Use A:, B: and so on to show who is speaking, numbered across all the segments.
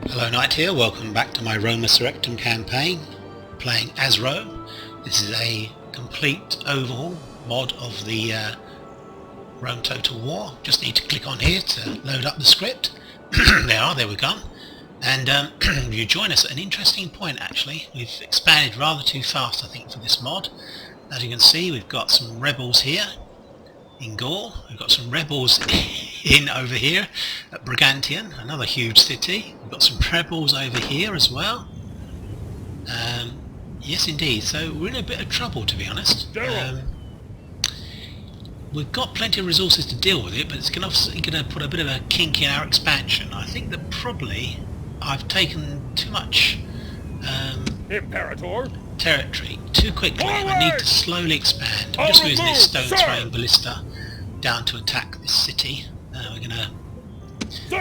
A: Hello Knight here, welcome back to my Roma Surrectum campaign, playing as Rome. This is a complete overhaul mod of the Rome Total War. Just need to click on here to load up the script. There we go. And you join us at an interesting point actually. We've expanded rather too fast I think for this mod. As you can see, we've got some rebels here in Gaul. We've got some rebels in over here at Brigantium, another huge city. We've got some rebels over here as well. Yes indeed, so we're in a bit of trouble to be honest. We've got plenty of resources to deal with it, but it's going to put a bit of a kink in our expansion. I think that probably I've taken too much
B: Imperator.
A: territory too quickly. I need to slowly expand. I'm just using this stone throwing ballista down to attack this city. What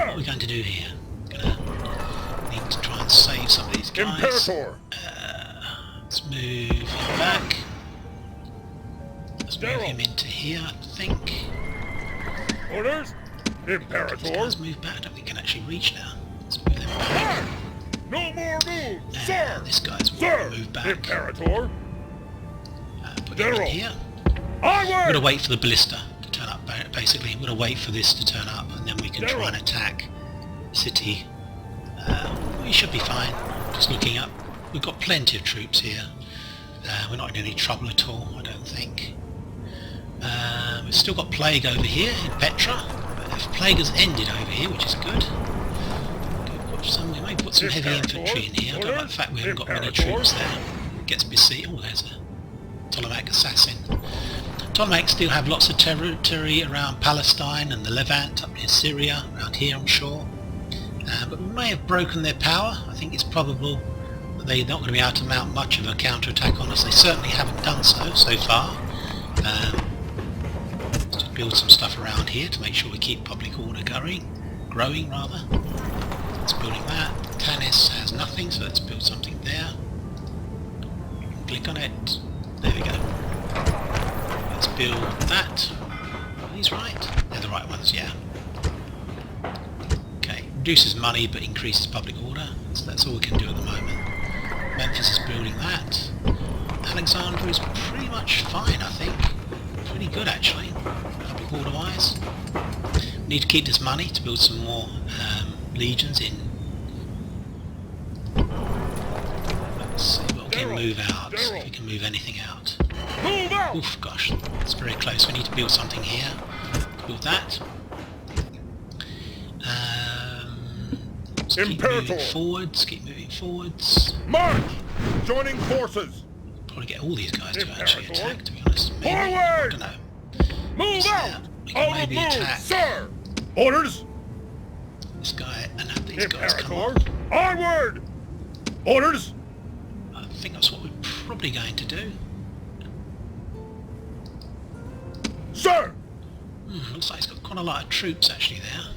A: are we going to do here? Need to try and save some of these guys.
B: Imperator.
A: Let's move him back. Let's move him into here, I think.
B: Orders.
A: These
B: Imperator.
A: guys move back. I don't think we can actually reach now. Let's move them back.
B: No more moves,
A: And
B: sir.
A: this guy's
B: Sir.
A: move back.
B: Imperator.
A: Put him in here.
B: Onward.
A: We're going to wait for the ballista to turn up, basically. We're going to wait for this to turn up, and then we can try and attack the city. We should be fine. Just looking up. We've got plenty of troops here. We're not in any trouble at all, I don't think. We've still got plague over here in Petra. But if plague has ended over here, which is good. We may put some heavy infantry in here. I don't like the fact we haven't got many troops there. It gets besieged. Oh, there's a Ptolemaic assassin. Ptolemaics still have lots of territory around Palestine and the Levant, up near Syria, around here I'm sure. But we may have broken their power. I think it's probable that they're not going to be able to mount much of a counterattack on us. They certainly haven't done so far. Let's just build some stuff around here to make sure we keep public order growing rather. Let's building that. Tanis has nothing, so let's build something there. Click on it. There we go. Let's build that. Are these right? They're the right ones, yeah. Okay, reduces money but increases public order. So that's all we can do at the moment. Memphis is building that. Alexandria is pretty much fine, I think. Pretty good actually, public order wise. Need to keep this money to build some more legions in. Let's see what we can move out, if we can move anything out.
B: Move out.
A: Oof, gosh, it's very close. We need to build something here. Let's build that. Let's keep moving forwards,
B: March. Joining forces.
A: Probably get all these guys to actually attack, to be honest. Maybe, I
B: Forward.
A: don't know.
B: Move out.
A: We can
B: Out of
A: maybe
B: move,
A: attack
B: sir. Orders.
A: this guy and have these guys come
B: Imperator.
A: on.
B: Onward. Orders.
A: I think that's what we're probably going to do.
B: Sir.
A: Looks like he's got quite a lot of troops actually there.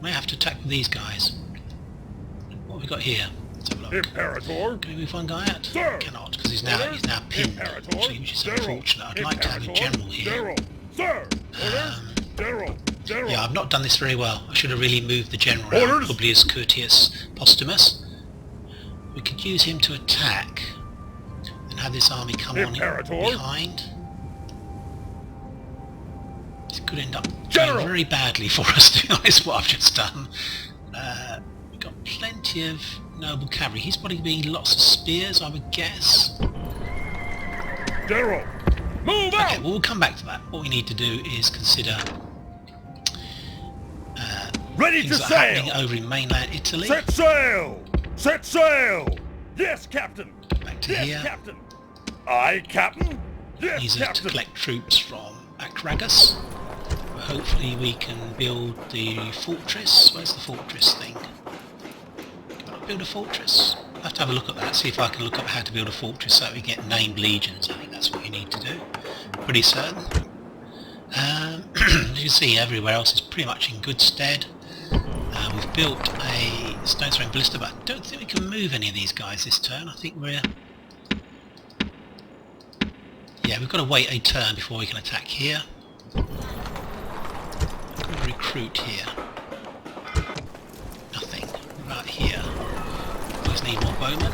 A: May have to attack these guys. What have we got here? Let's have a look.
B: Imperator.
A: Can we move one guy out?
B: Sir.
A: Cannot, because he's now pinned,
B: Imperator.
A: actually, which is
B: General.
A: unfortunate. I'd like to have a general here.
B: General. Sir. Orders. General. General.
A: Yeah, I've not done this very well. I should have really moved the general out.
B: Orders.
A: Publius Curtius Postumus. We could use him to attack and have this army come on
B: Imperator.
A: behind. This could end up
B: General.
A: going very badly for us, to be honest, what I've just done. We've got plenty of noble cavalry. He's probably being lots of spears, I would guess.
B: General. Move
A: Okay,
B: out.
A: well, we'll come back to that. What we need to do is consider
B: Ready to
A: things that are happening
B: sail.
A: over in mainland Italy.
B: Set sail. Set sail. Yes, Captain.
A: Back to
B: Yes,
A: here.
B: Captain. Aye, Captain. Yes,
A: These are to
B: Captain.
A: collect troops from Acragas. Hopefully we can build the fortress. Where's the fortress thing? Can I build a fortress? I'll have to have a look at that, see if I can look up how to build a fortress so that we get named legions. I think that's what you need to do. Pretty certain. As you can see, everywhere else is pretty much in good stead. We've built a stone throwing ballista, but I don't think we can move any of these guys this turn. I think we're... Yeah, we've got to wait a turn before we can attack here. Recruit here. Nothing. about here? Always need more bowmen.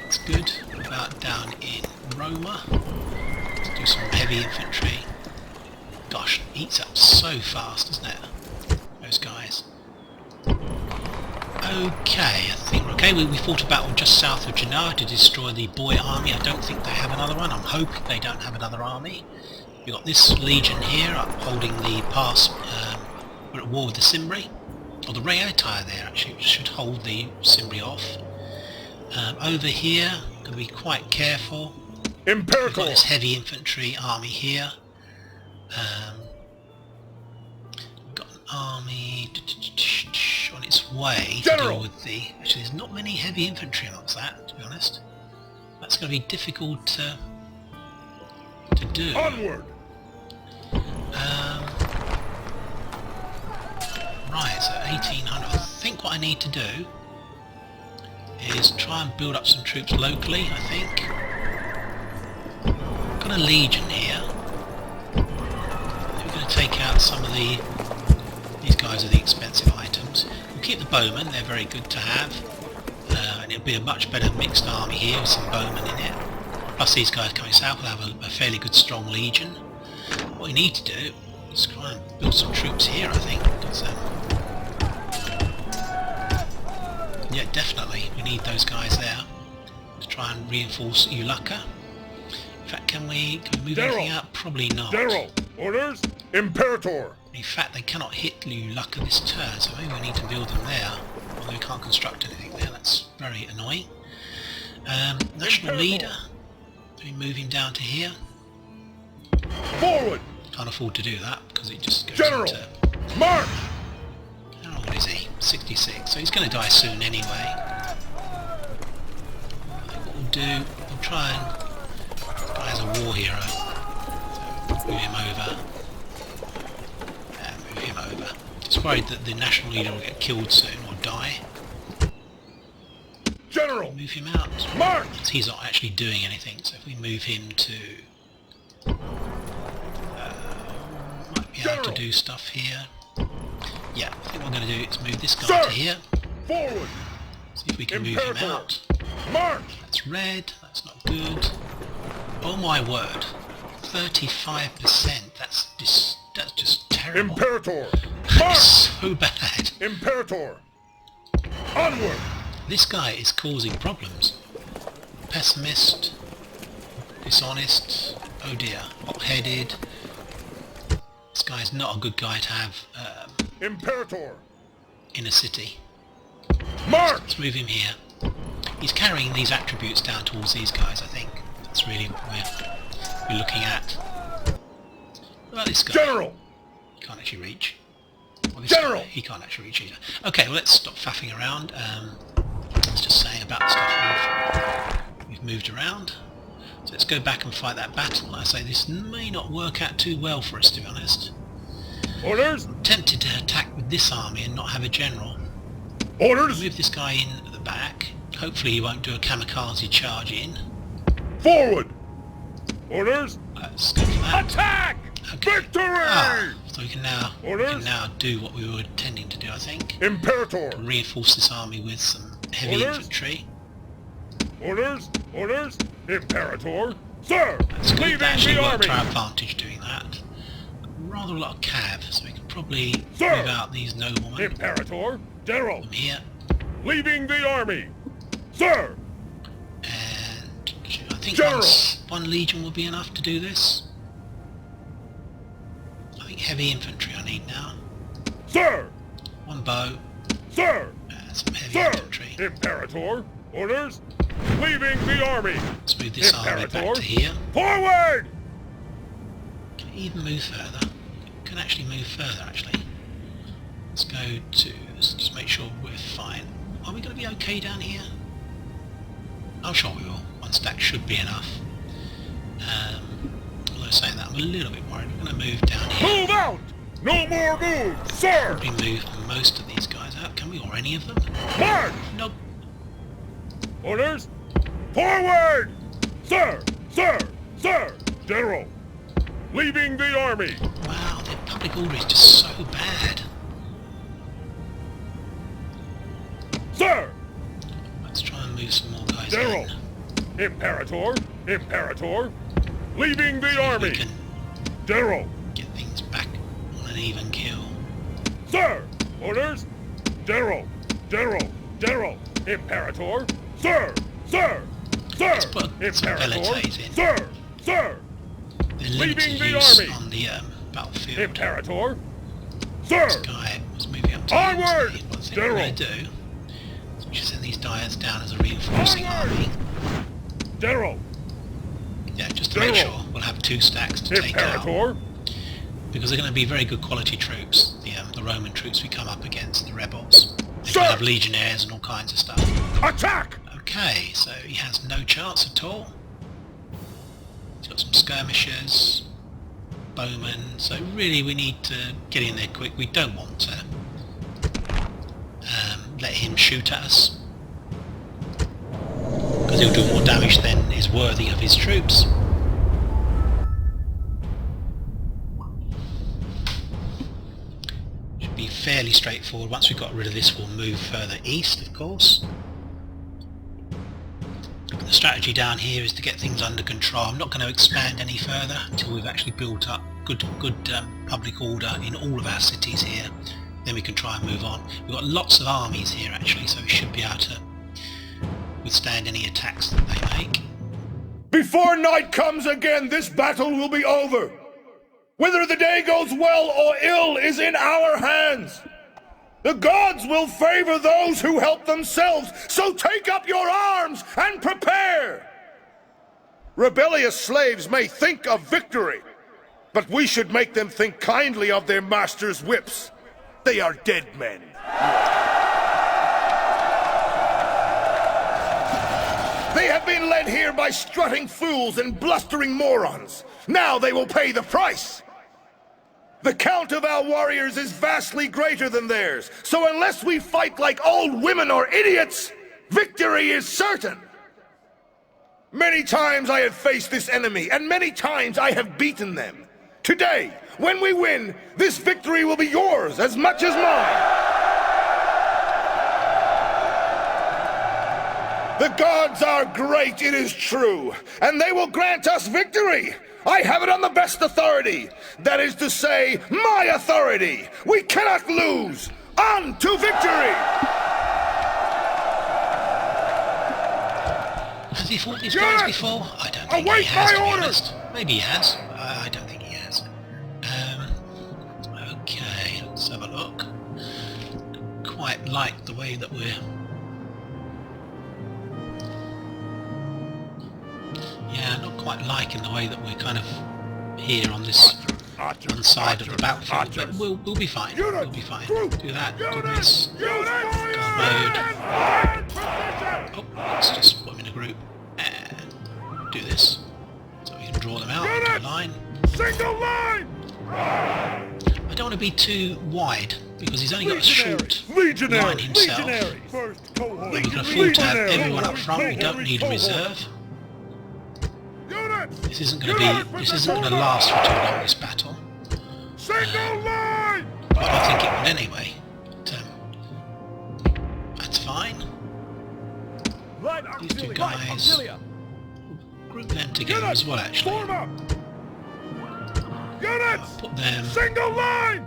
A: That's good. What about down in Roma? Let's do some heavy infantry. Gosh, it eats up so fast, doesn't it? Those guys. Okay, I think we're okay. We fought a battle just south of Genoa to destroy the Boy army. I don't think they have another one. I'm hoping they don't have another army. We've got this legion here upholding the pass. We're at war with the Cimbri. Or the Reatire there actually, which should hold the Cimbri off. Over here, got to be quite careful. We've got this heavy infantry army here. We've got an army on its way to deal with the... Actually, there's not many heavy infantry amongst that, to be honest. That's going to be difficult to do.
B: Onward!
A: Right, so 1800. I think what I need to do is try and build up some troops locally, I think. Got a legion here. We're going to take out some of the... These guys are the expensive items. We'll keep the bowmen, they're very good to have. And it'll be a much better mixed army here with some bowmen in it. Plus these guys coming south will have a fairly good strong legion. What we need to do is try and build some troops here, I think. Because, yeah, definitely we need those guys there to try and reinforce Ulaka. In fact, can we move anything out? Probably not.
B: General! Orders! Imperator!
A: In fact, they cannot hit Ulaka this turn, so maybe we need to build them there. Although we can't construct anything there, that's very annoying. National leader. Do we move him down to here?
B: Forward!
A: Can't afford to do that because it just goes
B: General!
A: into...
B: March!
A: Oh, what is he? 66. So he's going to die soon anyway. I think what we'll do, we'll try and... Guy is a war hero. So move him over. Move him over. Just worried that the national leader will get killed soon or die.
B: General!
A: Move him out.
B: March!
A: He's not actually doing anything, so if we move him to... might be able to do stuff here. Yeah, I think what we're going to do is move this guy to here.
B: Forward!
A: See if we can move him out.
B: March!
A: That's red, that's not good. Oh my word. 35%, that's just terrible.
B: Imperator!
A: That's
B: March!
A: so bad.
B: Imperator! Onward!
A: This guy is causing problems. Pessimist, dishonest, oh dear, hot-headed. This guy is not a good guy to have
B: Imperator!
A: in a city.
B: March!
A: Let's move him here. He's carrying these attributes down towards these guys, I think. That's really what we're looking at. What about this guy?
B: General!
A: He can't actually reach. Well, this
B: General!
A: guy, he can't actually reach either. Okay, well let's stop faffing around. Let's just say about the stuff we've moved around. So let's go back and fight that battle. Like I say, this may not work out too well for us, to be honest.
B: Orders!
A: I'm tempted to attack with this army and not have a general.
B: Orders!
A: Move this guy in at the back. Hopefully he won't do a kamikaze charge in.
B: Forward! Orders!
A: Let's go for that.
B: Attack!
A: Okay.
B: Victory!
A: So we can now do what we were intending to do, I think.
B: Imperator!
A: Reinforce this army with some heavy infantry.
B: Orders! Orders! Imperator! Sir!
A: That's good.
B: Leaving
A: That actually
B: the
A: worked
B: army!
A: to our advantage doing that. Rather a lot of cav, so we can probably
B: Sir!
A: move out these noblemen.
B: Imperator! General!
A: From here.
B: Leaving the army! Sir!
A: And I think
B: General!
A: one legion will be enough to do this. I think heavy infantry I need now.
B: Sir!
A: One bow.
B: Sir!
A: Some heavy
B: Sir!
A: infantry.
B: Imperator! Orders! Leaving the army!
A: Let's move this army back to here.
B: Forward!
A: Can it even move further? It can actually move further, actually. Let's go to... Let's just make sure we're fine. Are we going to be okay down here? I'm sure we will. One stack should be enough. Although saying that, I'm a little bit worried. We're going to move down here.
B: Move out! No more moves, sir!
A: Probably move most of these guys out. Can we? Or any of them?
B: March!
A: Nope.
B: Orders! Forward! Sir! Sir! Sir! General! Leaving the army!
A: Wow, they're public order is just so bad.
B: Sir!
A: Let's try and move some more guys
B: General!
A: in.
B: Imperator! Imperator! Leaving the
A: See if
B: army!
A: we can
B: General!
A: get things back on an even keel.
B: Sir! Orders! General! General! General! Imperator! Sir! Sir! Sir!
A: Let's put some velites in.
B: Sir! Sir!
A: They're limited
B: Leaving the
A: use
B: army.
A: on the battlefield.
B: Imperator! Sir!
A: This guy was moving up to
B: Onward!
A: the what's it
B: General!
A: going to do? So we should send these dyers down as a reinforcing
B: Onward!
A: army.
B: General!
A: Yeah, just to make
B: General!
A: sure we'll have 2 stacks to take out.
B: Imperator!
A: Because they're going to be very good quality troops, the Roman troops we come up against, the rebels. They're
B: Sir!
A: going to have legionnaires and all kinds of stuff.
B: Attack!
A: Okay, so he has no chance at all. He's got some skirmishers, bowmen, so really we need to get in there quick. We don't want to let him shoot at us, because he'll do more damage than is worthy of his troops. Should be fairly straightforward. Once we've got rid of this, we'll move further east, of course. The strategy down here is to get things under control. I'm not going to expand any further until we've actually built up good public order in all of our cities here. Then we can try and move on. We've got lots of armies here actually, so we should be able to withstand any attacks that they make.
C: Before night comes again, this battle will be over. Whether the day goes well or ill is in our hands. The gods will favor those who help themselves, so take up your arms and prepare. Rebellious slaves may think of victory, but we should make them think kindly of their masters' whips. They are dead men. They have been led here by strutting fools and blustering morons. Now they will pay the price. The count of our warriors is vastly greater than theirs, so unless we fight like old women or idiots, victory is certain. Many times I have faced this enemy, and many times I have beaten them. Today, when we win, this victory will be yours as much as mine. The gods are great, it is true, and they will grant us victory. I have it on the best authority. That is to say, my authority. We cannot lose. On to victory!
A: Has he fought these guys before? I don't think he has, to be honest. Maybe he has. I don't think he has. Okay, let's have a look. Quite like the way that we're... Yeah, not quite liking the way that we're kind of here on this one side of the battlefield, but we'll be fine. We'll be fine. Do that, do this. Guard mode. Oh, let's just put them in a group and do this. So we can draw them out into a line.
B: Single line!
A: I don't want to be too wide, because he's only got a short
B: Legionary!
A: line himself.
B: Legionary! First cohort!
A: We can afford to have everyone up front, we don't need a reserve. This isn't going to last for too long, this battle.
B: Single line!
A: But I think it will anyway. But, that's fine. These 2 guys, group them together as well actually.
B: Form up! Units!
A: Put them
B: Single line!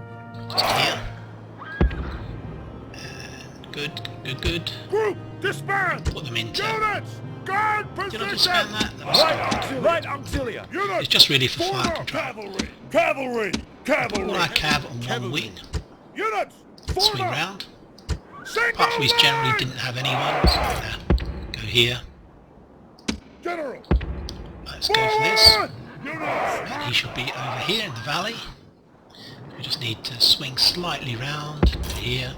A: just here. And good.
B: Group, disband!
A: Put them into...
B: Units! Guard position!
A: Did I disband that? That was
B: Right auxiliary! Units!
A: It's just really for
B: Form
A: fire
B: up!
A: control.
B: Cavalry!
A: All our cav on one wing.
B: Units! Form
A: Swing
B: up!
A: round.
B: Single
A: Apart from we generally
B: line!
A: didn't have anyone, so I'm gonna go here.
B: General!
A: Let's go for this.
B: Forward! Units!
A: And he should be over here in the valley. We just need to swing slightly round to here.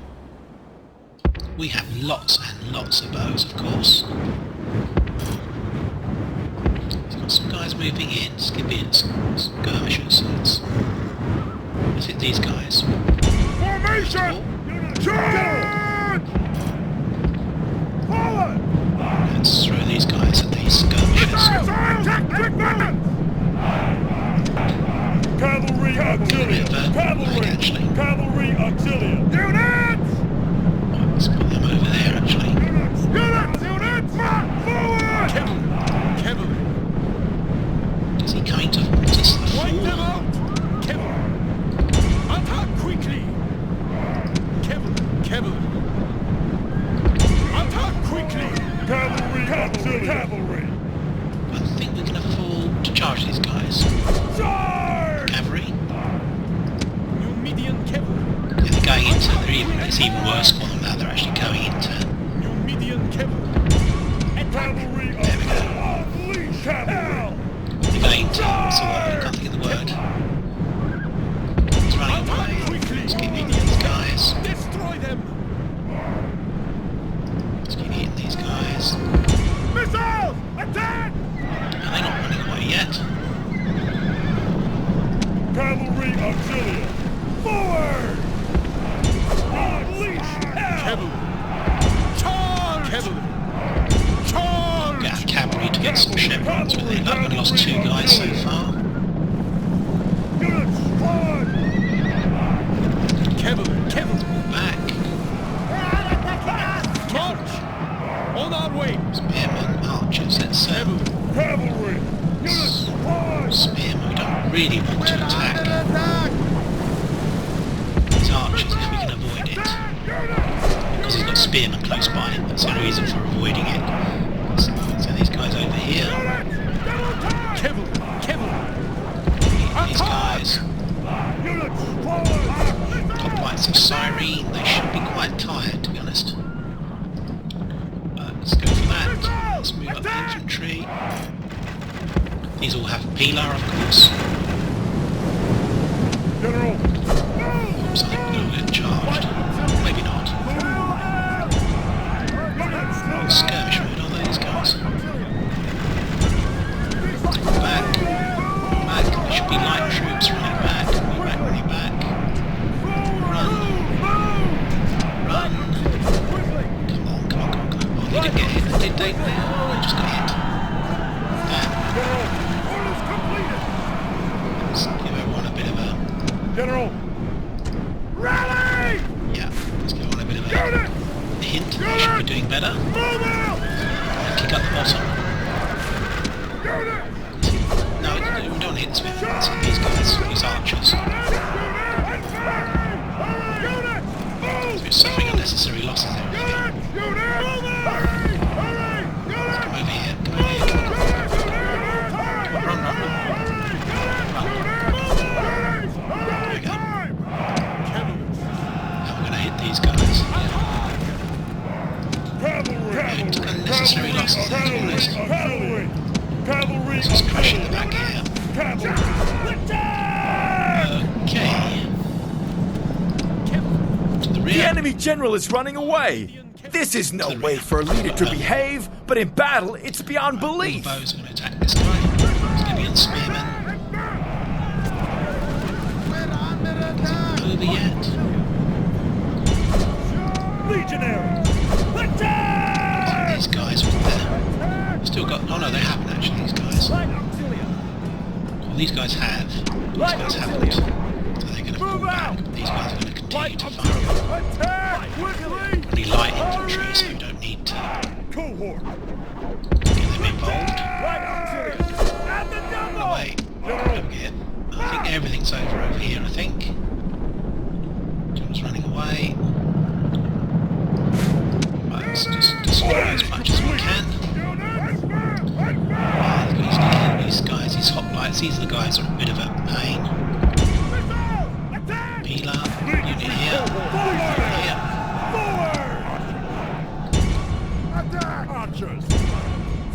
A: We have lots and lots of bows, of course. We've got some guys moving in, Scipions, skirmishers. Let's hit these guys.
B: Formation! Charge! Forward!
A: Let's throw these guys at these skirmishers.
B: Cavalry Cavalry auxilia. Cavalry.
A: Actually.
B: Cavalry auxilia. Units!
A: Let's put them over there, actually.
B: Units! Units! March forward! Cavalry.
A: Is he coming towards us? The
B: Wipe them
A: fool?
B: out! Cavalry. Attack quickly! Cavalry. Cavalry. Attack quickly! Cavalry auxilia. Cavalry.
A: I think we can afford to charge these guys.
B: Charge!
A: Cavalry.
B: Numidian cavalry.
A: Yeah, they're going into. It's even worse for them now. They're actually going into.
B: Numidian cavalry. Cavalry
A: There we go.
B: unleash hell!
A: They're going into. What's the word? I can't think of the word. It's running away. Let's keep eating these guys.
B: Destroy them!
A: Let's keep eating these guys.
B: Missiles! Attack!
A: Are they not running away yet?
B: Cavalry auxilia. Forward! Unleash hell! Cavalry. Charge! Cavalry. Charge!
A: Get our cavalry to get some chevrons with it. I've only lost 2 guys so far.
B: Units forward! Cavalry. Cavalry.
A: Back.
B: March! On our way!
A: Spearmen, archers. Let's
B: Cavalry! Units forward!
A: spearmen. We don't really want to attack these archers if we can avoid it. Because he's got spearmen close by. That's the only reason for avoiding it. So these guys over here.
B: Cavalry! Cavalry!
A: These guys.
B: Units forward!
A: Top lights of Cyrene. They should be quite tired, to be honest. Let's go for that. Let's move up the infantry. These all have Pilar, of course.
B: General!
A: Oops, I think we're going to get charged. Maybe not. Oh, skirmish mode on these guys. Back. Back. There should be light troops running back. Running back. Run. Run. Come on, come on, come on, come on. Oh, they didn't get hit, did they? They just got hit. Damn. Let's give everyone a bit of a...
B: General! Rally!
A: Yeah, let's give everyone a bit of a hint. They should be doing better.
B: Move out!
A: Kick up the bottom. No, we don't hit the spearmen. Let's hit these guys, these archers. So we're suffering unnecessary losses there. Come over here, come over here. Run, run, run. There we go. Now we're going to hit these guys. Unnecessary losses there, to be honest.
B: Cavalry!
A: Let's just crash in the back here. Okay. To the
D: The
A: rear.
D: enemy general is running away! This is no way for a leader to behave, but in battle, it's beyond
A: All the
D: belief!
A: bows are going to attack this guy. He's going to be on spearmen. Is it over yet?
B: Legionary!
A: These guys with their... Still got... Oh no, they haven't actually, these guys. Well, these guys have. These guys haven't. So they're going to fall back. These guys are going to continue to fire.
B: Attack! Quickly!
A: Only light infantry, so you don't need to
B: Cohort!
A: get them involved.
B: At the double!
A: Wait, over here. I think everything's over here, I think. John's running away. Right, let's just destroy as much as we can. These guys, these hoplites, these are the guys that are a bit of a pain. Pilar, unit here. Here.
B: Attack! Archers!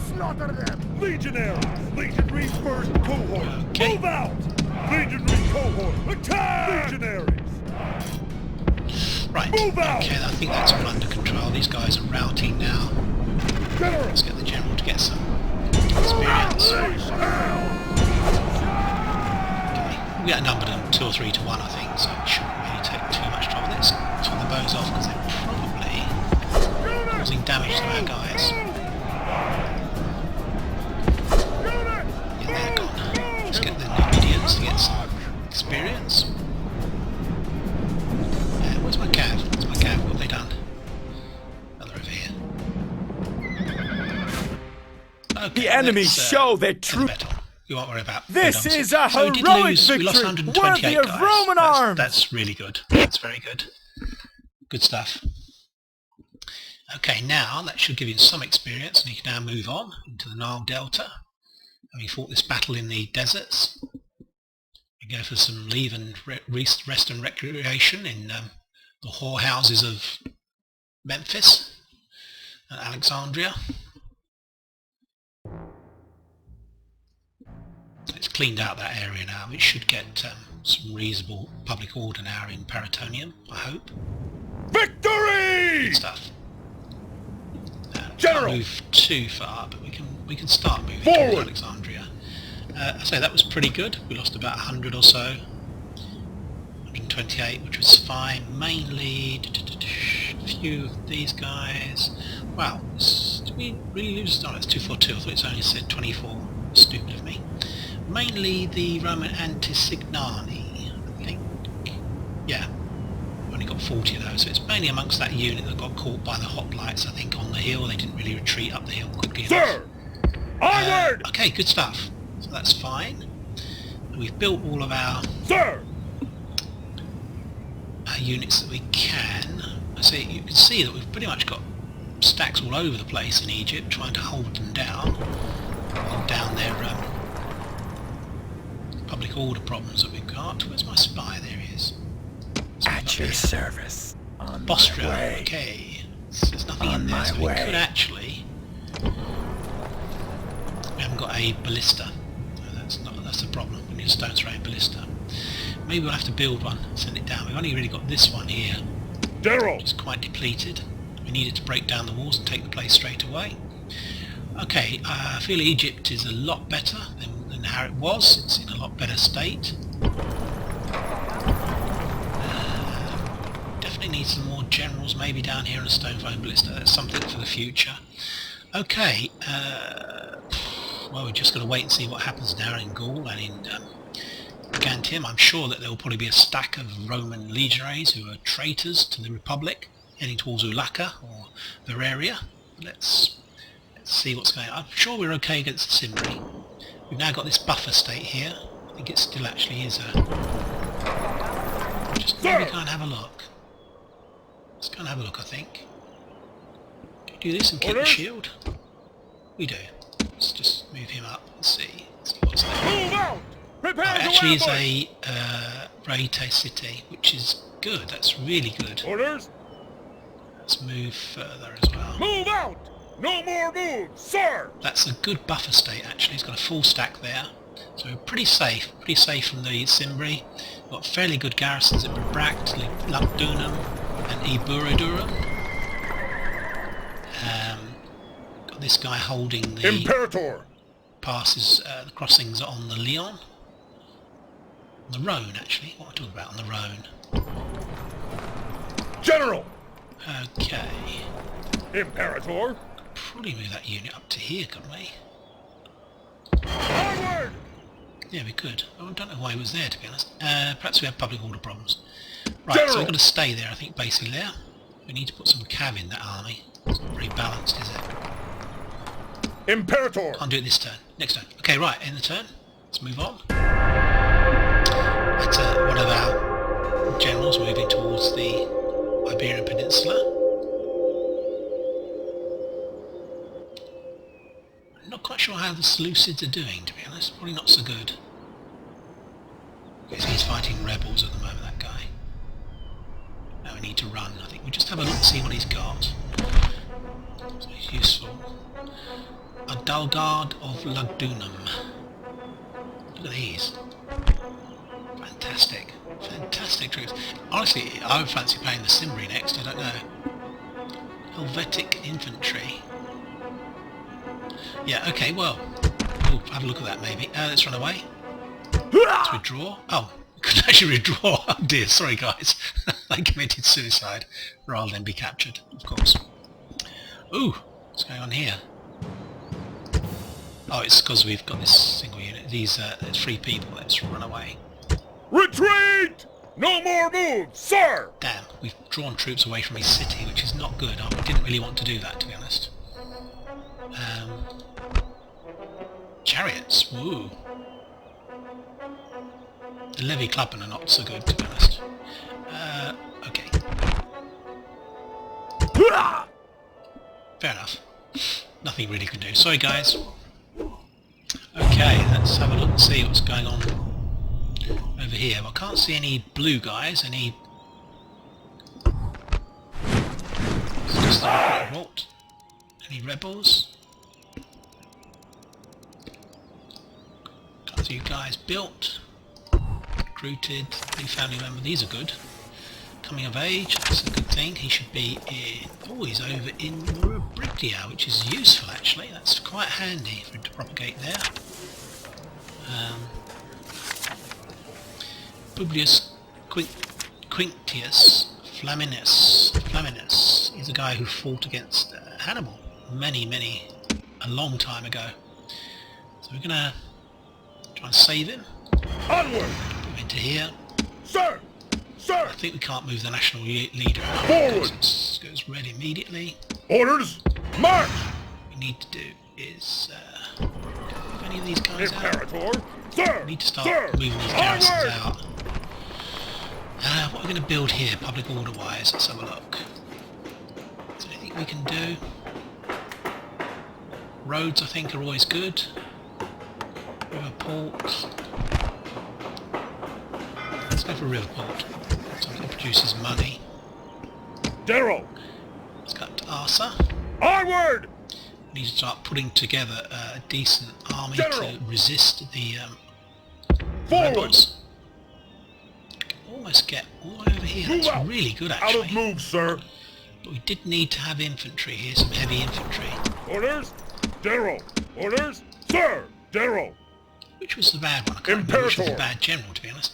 B: Slaughter them! Legionaries! Legionary first cohort!
A: Okay.
B: Move out! Legionary cohort! Attack! Legionaries!
A: Right,
B: Move out!
A: okay, I think that's all under control. These guys are routing now.
B: General!
A: Let's get the general to get some experience. Okay, we outnumbered them 2 or 3 to 1, I think, so it shouldn't really take too much trouble. Let's turn the bows off because they're probably causing damage to our guys. Yeah, they're gone. Let's get the Numidians to get some experience.
D: the enemy show their true.
A: You won't worry about.
D: This is a
A: so
D: heroic
A: we lost
D: victory,
A: 128
D: worthy of
A: guys.
D: Roman arms.
A: That's really good. That's very good. Good stuff. Okay, now that should give you some experience, and you can now move on into the Nile Delta. And we fought this battle in the deserts. We go for some leave and rest and recreation in the whorehouses of Memphis and Alexandria. It's cleaned out that area now. We should get some reasonable public order now in Paratonium, I hope.
C: Victory!
A: Good stuff.
C: General!
A: Can't move too far, but we can start moving
C: Forward!
A: towards Alexandria. I say that was pretty good. We lost about 100 or so. 128, which was fine. Mainly a few of these guys. Wow, did we really lose? Oh, it's 242. I thought it only said 24. Stupid of me. Mainly the Roman Antisignani, I think. Yeah, only got 40 of those, so it's mainly amongst that unit that got caught by the hoplites, I think, on the hill. They didn't really retreat up the hill quickly enough.
C: Sir! Onward!
A: Okay, good stuff. So that's fine. We've built all of our
C: Sir!
A: units that we can. So you can see that we've pretty much got stacks all over the place in Egypt, trying to hold them down. Hold down their public order problems that we've got. Where's my spy? There he is.
D: At your service. On
A: Bostra,
D: my way.
A: okay. So there's nothing in there, so we could actually... We haven't got a ballista. No, that's the problem. We need a stone throwing ballista. Maybe we'll have to build one, send it down. We've only really got this one here.
C: General!
A: It's quite depleted. We need it to break down the walls and take the place straight away. Okay, I feel Egypt is a lot better than how it was. It's in a lot better state. Definitely need some more generals maybe down here in a stone throwing ballista. That's something for the future. Okay, well, we're just going to wait and see what happens now in Gaul and in Byzantium. I'm sure that there will probably be a stack of Roman legionaries who are traitors to the Republic, heading towards Ulaka or Vareria. Let's see what's going on. I'm sure we're okay against the Cimbri. We've now got this buffer state here. I think it still actually is a... Just maybe go and have a look. Let's go and have a look, I think. Do this and keep the shield. We do. Let's just move him up and see what's there.
C: Move out! Prepare
A: Oh, it
C: to
A: actually is
C: ambush!
A: a Rete City, which is good. That's really good.
C: Orders?
A: Let's move further as well.
C: Move out! No more moves, sir!
A: That's a good buffer state actually. It's got a full stack there. So we're pretty safe from the Cimbri. We've got fairly good garrisons at Bract, Lugdunum and Eburodurum. Got this guy holding the
C: Imperator!
A: passes, the crossings on the Lyon. On the Rhone actually. What am I talking about? On the Rhone.
C: General!
A: Okay.
C: Imperator!
A: Probably move that unit up to here, couldn't we?
C: Onward!
A: Yeah, we could. I don't know why he was there, to be honest. Perhaps we have public order problems. Right,
C: General!
A: so we've got to stay there, I think, basically there. We need to put some cav in that army. It's not very balanced, is it?
C: Imperator!
A: Can't do it this turn. Next turn. Okay, right, end the turn. Let's move on. That's one of our generals moving towards the Iberian Peninsula. I'm not quite sure how the Seleucids are doing, to be honest. Probably not so good. Because he's fighting rebels at the moment, that guy. Now we need to run, I think. We'll just have a look and see what he's got. So he's useful. A Dalgard of Lugdunum. Look at these. Fantastic. Fantastic troops. Honestly, I would fancy playing the Cimbri next, I don't know. Helvetic infantry. Yeah, okay, well, we'll have a look at that maybe. Let's run away. Let's withdraw. Oh, we couldn't actually withdraw. Oh dear, sorry guys. They committed suicide rather than be captured, of course. Ooh, what's going on here? Oh, it's because we've got this single unit. There's 3 people. Let's run away.
C: Retreat! No more moves, sir!
A: Damn, we've drawn troops away from his city, which is not good. I didn't really want to do that, to be honest. Chariots, woo. The levy clubmen are not so good, to be honest. Okay. Fair enough. Nothing really can do. Sorry guys. Okay, let's have a look and see what's going on over here. Well, I can't see any blue guys, any... It's just a revolt. Any rebels? Got a few guys built. Recruited, new family member, these are good. Coming of age, that's a good thing. He should be in... Oh, he's over in Murabridia, which is useful actually. That's quite handy for him to propagate there. Publius Quinctius Flaminus. He's a guy who fought against Hannibal a long time ago. So we're gonna try and save him.
B: Onward!
A: Put him into here.
B: Sir! Sir!
A: I think we can't move the national leader out.
B: Forward!
A: It goes red immediately.
B: Orders! March!
A: What we need to do is move any of these guys out.
B: Imperator! Sir!
A: We need to start
B: Sir!
A: moving these garrisons
B: Onward!
A: out. What are we going to build here, public order wise? Let's have a look. Is there anything we can do? Roads I think are always good. River port. Let's go for river port. Something that produces money.
B: General!
A: Let's go up to Arsa.
B: Onward!
A: We need to start putting together a decent army
B: General!
A: to resist the
B: Forward!
A: rebels. Can almost get all the way over here.
B: Move
A: That's
B: out!
A: really good
B: Out
A: actually.
B: of move, sir!
A: But we did need to have infantry here, some heavy infantry.
B: Orders! General! Orders! Sir! General!
A: Which was the bad one? I can't remember which was the
B: Imperator!
A: bad general, to be honest.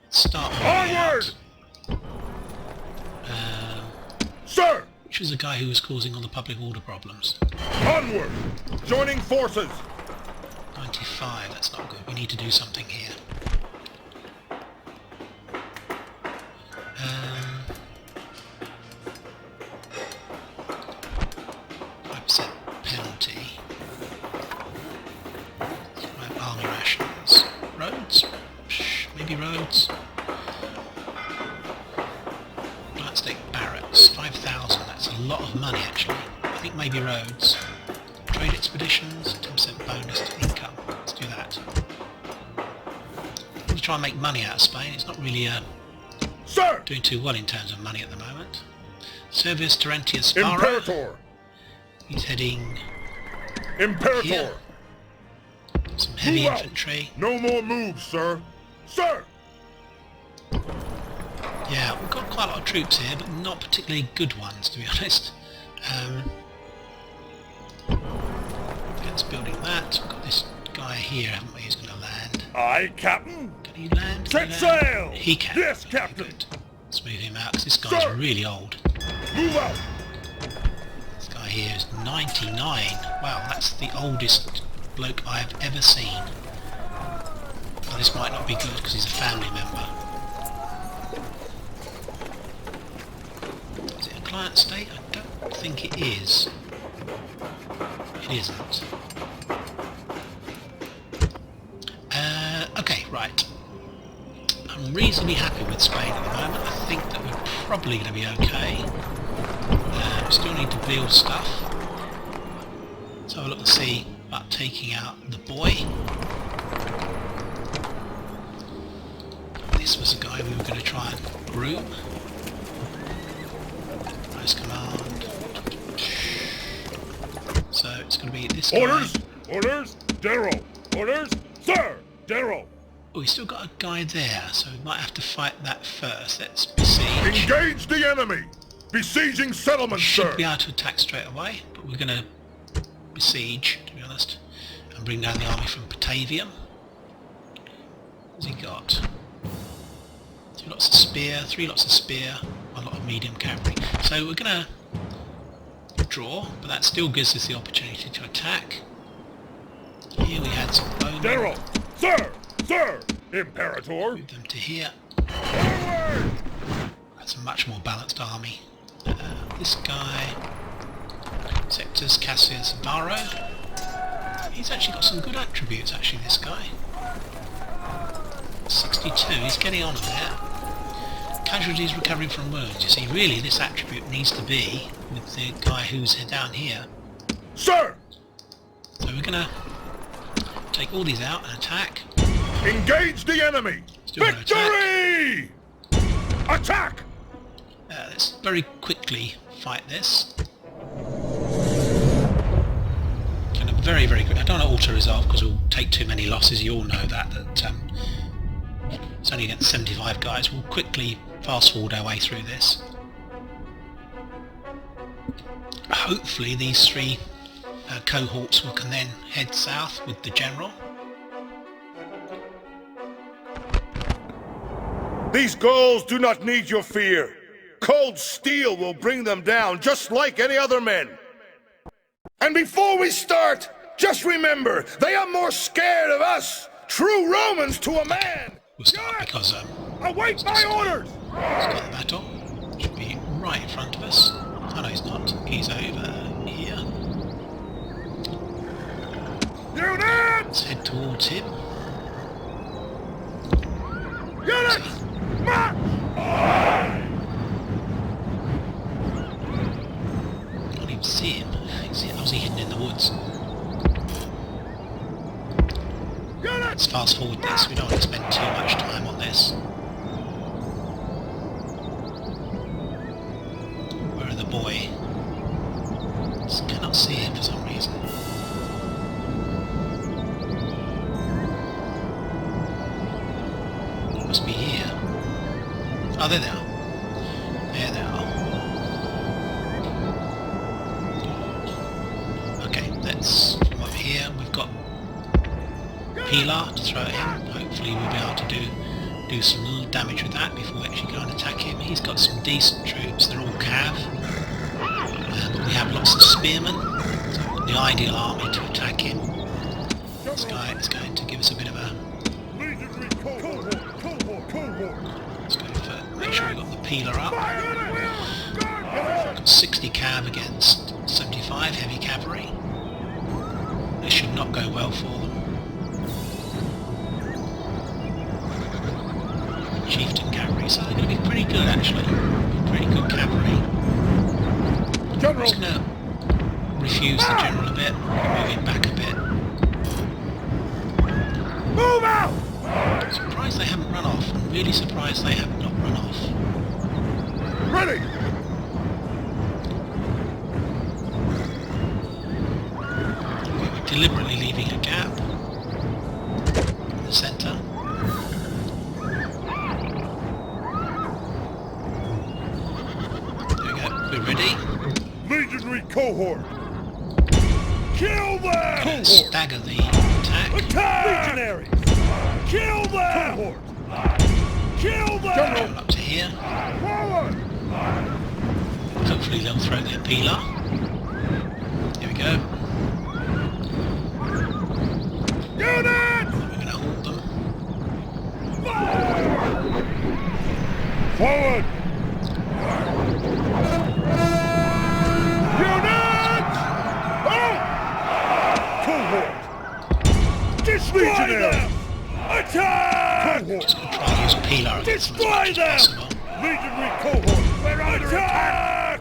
A: Let's start moving
B: Onward!
A: out.
B: Sir!
A: Which was the guy who was causing all the public order problems.
B: Onward! Joining forces!
A: 95, that's not good. We need to do something here. 5% penalty. Army rations. Roads? Maybe roads. Let's take barracks. 5,000, that's a lot of money actually. I think maybe roads. Trade expeditions, 10% bonus to income. Let's do that. We'll try and make money out of Spain. It's not really
B: Sir!
A: doing too well in terms of money at the moment. Servius Terentius Vara.
B: Imperator!
A: He's heading
B: Imperator!
A: here. Some heavy
B: Move out.
A: infantry.
B: No more moves, sir! Sir!
A: Yeah, we've got quite a lot of troops here, but not particularly good ones, to be honest. Against building that, we've got this guy here, haven't we, who's going to land.
B: Aye, Captain!
A: Can he land?
B: Set
A: Can he land?
B: sail!
A: He can.
B: Yes,
A: Okay,
B: Captain!
A: good. Let's move him out, because this guy's
B: Sir!
A: really old.
B: Move out!
A: This guy here is 99. Wow, that's the oldest bloke I've ever seen. Well, this might not be good, because he's a family member. Is it a client state? I don't think it is. It isn't. Okay, right. I'm reasonably happy with Spain at the moment. I think that we're probably going to be okay. We still need to build stuff. Let's have a look and see about taking out the boy. This was a guy we were going to try and groom. Nice command. So it's going to be this guy.
B: Orders! Orders! General! Orders! Sir! General!
A: Oh, we've still got a guy there, so we might have to fight that first. Let's besiege.
B: Engage the enemy! Besieging settlements,
A: Should
B: sir!
A: be able to attack straight away, but we're going to besiege, to be honest, and bring down the army from Batavium. What's he got? 2 lots of spear, 3 lots of spear, 1 lot of medium cavalry. So we're going to draw, but that still gives us the opportunity to attack. Here we had some bowmen.
B: General! Sir! Sir! Imperator!
A: Move them to here.
B: Forward!
A: That's a much more balanced army. This guy, Septus Cassius Varro. He's actually got some good attributes, actually, this guy. 62, he's getting on a bit. Casualties recovering from wounds. You see, really, this attribute needs to be with the guy who's down here.
B: Sir!
A: So we're going to take all these out and attack.
B: Engage the enemy!
A: Still gonna
B: Victory! Attack!
A: Let's very quickly fight this. Kind of very, very quick. I don't want to auto-resolve because we'll take too many losses. You all know that it's only against 75 guys. We'll quickly fast-forward our way through this. Hopefully these three cohorts can then head south with the general.
C: These Gauls do not need your fear. Cold steel will bring them down, just like any other men. And before we start, just remember, they are more scared of us, true Romans to a man.
A: We'll start because
B: Await my orders!
A: let's get the battle. Should be right in front of us. Oh no, he's not. He's over here.
B: Units!
A: Let's head towards him.
B: Units! March!
A: Can't even see him. He's obviously hidden in the woods. Let's fast forward this. We don't want to spend too much time on this. Where are the boy? Just cannot see him for some reason. Must be here. Oh, there they are. There they are. Okay, let's from over here. We've got Pilar to throw at him. Hopefully we'll be able to do some little damage with that before we actually go and attack him. He's got some decent troops. They're all cav. And we have lots of spearmen. So the ideal army to attack him. This guy is going to give us a bit of a... Let's go for... Make sure we got the Pilar up. Got 60 cav against 75 heavy cavalry. This should not go well for them. Chieftain cavalry, so they're going to be pretty good actually. Pretty good cavalry. I'm just going to refuse the general a bit, move it back a bit.
B: Move out!
A: Surprised they haven't run off. I'm really surprised they have not run off.
B: Ready!
A: We're deliberately leaving a gap in the centre. There we go, we're ready.
B: Legionary cohort! Kill them!
A: Let's stagger the attack.
B: Attack! Legionaries! Kill them! Cohort! Kill them!
A: General up to here.
B: Forward!
A: Hopefully they'll throw their Pilar. Here we go.
B: Units!
A: We're going to hold them.
B: Forward! Units! Out! Cohort! Destroy them! Attack! Cohort!
A: Just going to try and use Pilar against them as
B: Destroy
A: much
B: them!
A: as possible.
B: Legionary cohort! We're under attack!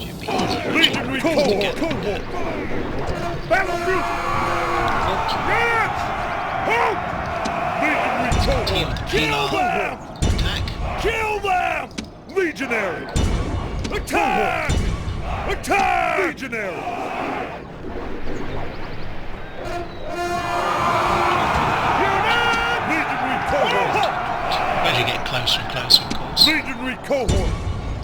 A: Should be easier.
B: Legionary cohort! Battle music! Units! Halt! Legionary
A: Team with
B: cohort!
A: the
B: Kill
A: Pilar.
B: them!
A: Attack.
B: Kill them! Legionary! Attack! Attack! Legionary!
A: As you get closer and closer, of course.
B: Legionary cohort!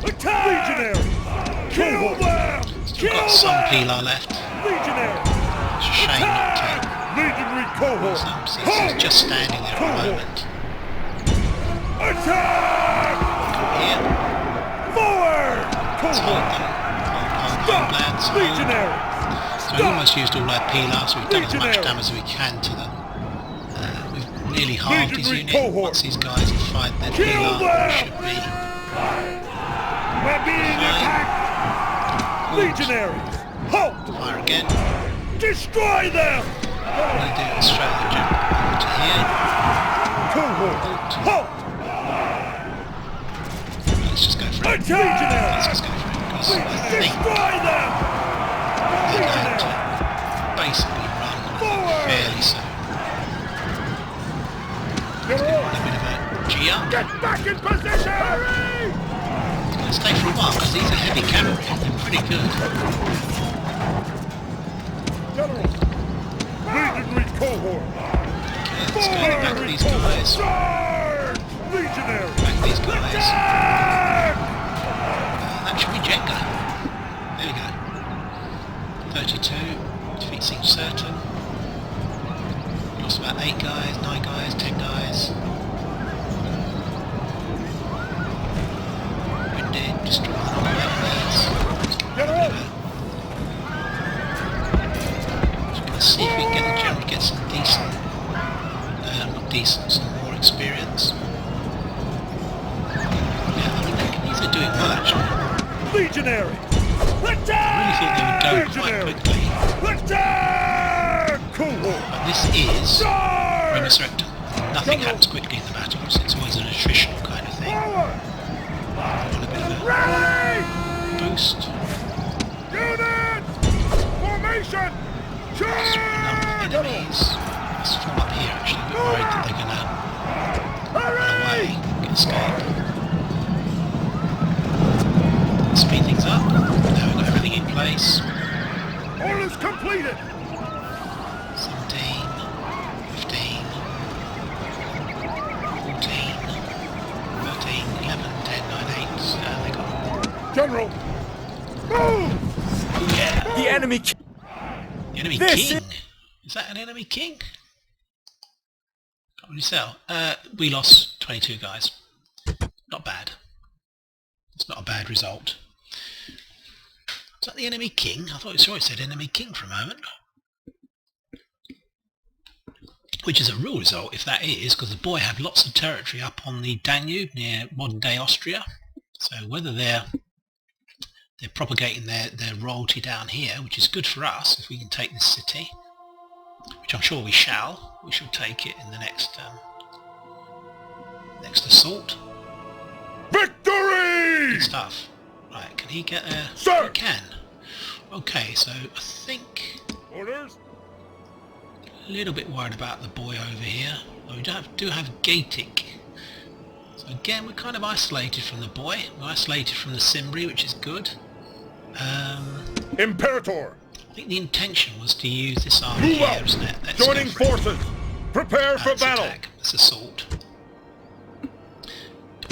B: Attack! Legionary! Kill them!
A: Still got some Pilar left.
B: Legionary!
A: It's a shame not to
B: Legionary cohort!
A: some. See, it's just standing there at the moment.
B: Attack!
A: Come here.
B: Forward!
A: Let's hold them. Hold, lads. Hold.
B: Legionary!
A: So we've almost used all our Pilar, so we've done as much damage as we can to them. We've nearly halved his
B: Legionary
A: unit.
B: cohort.
A: Once these guys have fired their
B: Kill
A: Pilar,
B: them.
A: it should be
B: We're being
A: fine.
B: attacked! Legionaries! Halt!
A: Fire again.
B: Destroy them!
A: What I'm going to do is throw the jump to here.
B: Cohort! Halt!
A: Let's just go for it.
B: Legionary!
A: Let's just go for it because I think
B: Destroy them!
A: they're going to basically run fairly soon. It's going to run a bit of a G-up.
B: Get back in position! Hurry!
A: It's going to stay for a while because these are heavy cavalry. They're pretty good.
B: General! Legionary cohort!
A: Okay, let's go back to these guys.
B: Charge! Legionary!
A: Back to these guys.
B: Attack!
A: That should be Jenga. There we go. 32. Defeat seems certain. Lost about 8 guys, 9 guys, 10 guys. Winded, destroy the non-weapons.
B: Get up!
A: Just gonna see if we can get the general to get some decent, not decent, some more experience. Yeah, I mean, these are doing well actually.
B: Legionary!
A: I really thought they would go quite quickly.
B: Attack! Cohort!
A: But this is
B: Charge!
A: Roma Surrectum. Nothing happens quickly in the battles. It's always an attritional kind of thing.
B: Forward!
A: Got a bit of a
B: Rally!
A: boost.
B: Units! Formation!
A: Just a number of
B: Charge!
A: enemies. Let's form up here actually. I'm worried that they're going to run
B: Hurry!
A: away, get escape. Speed things up. Now we've got everything in place.
B: Orders completed!
A: 17, 15, 14, 13, 11, 10, 9, 8. They got...
B: General! Move!
A: Oh yeah!
D: The enemy.
A: The enemy
D: This
A: king? Is that an enemy king? Can't really tell. We lost 22 guys. Not bad. It's not a bad result. Is that the enemy king? I thought it said enemy king for a moment. Which is a real result if that is, because the boy had lots of territory up on the Danube near modern day Austria. So whether they're propagating their royalty down here, which is good for us if we can take this city, which I'm sure we shall. We shall take it in the next assault.
B: Victory!
A: Good stuff. Right, can he get a...
B: Sir!
A: He can. Okay, so I think
B: Orders?
A: a little bit worried about the boy over here. Oh, we do have Gatic. So again, we're kind of isolated from the boy. We're isolated from the Cimbri, which is good.
B: Imperator!
A: I think the intention was to use this army
B: Move
A: here,
B: out!
A: isn't it? Let's
B: Joining
A: go for it.
B: forces! Prepare for
A: Let's
B: battle!
A: attack. Let's assault.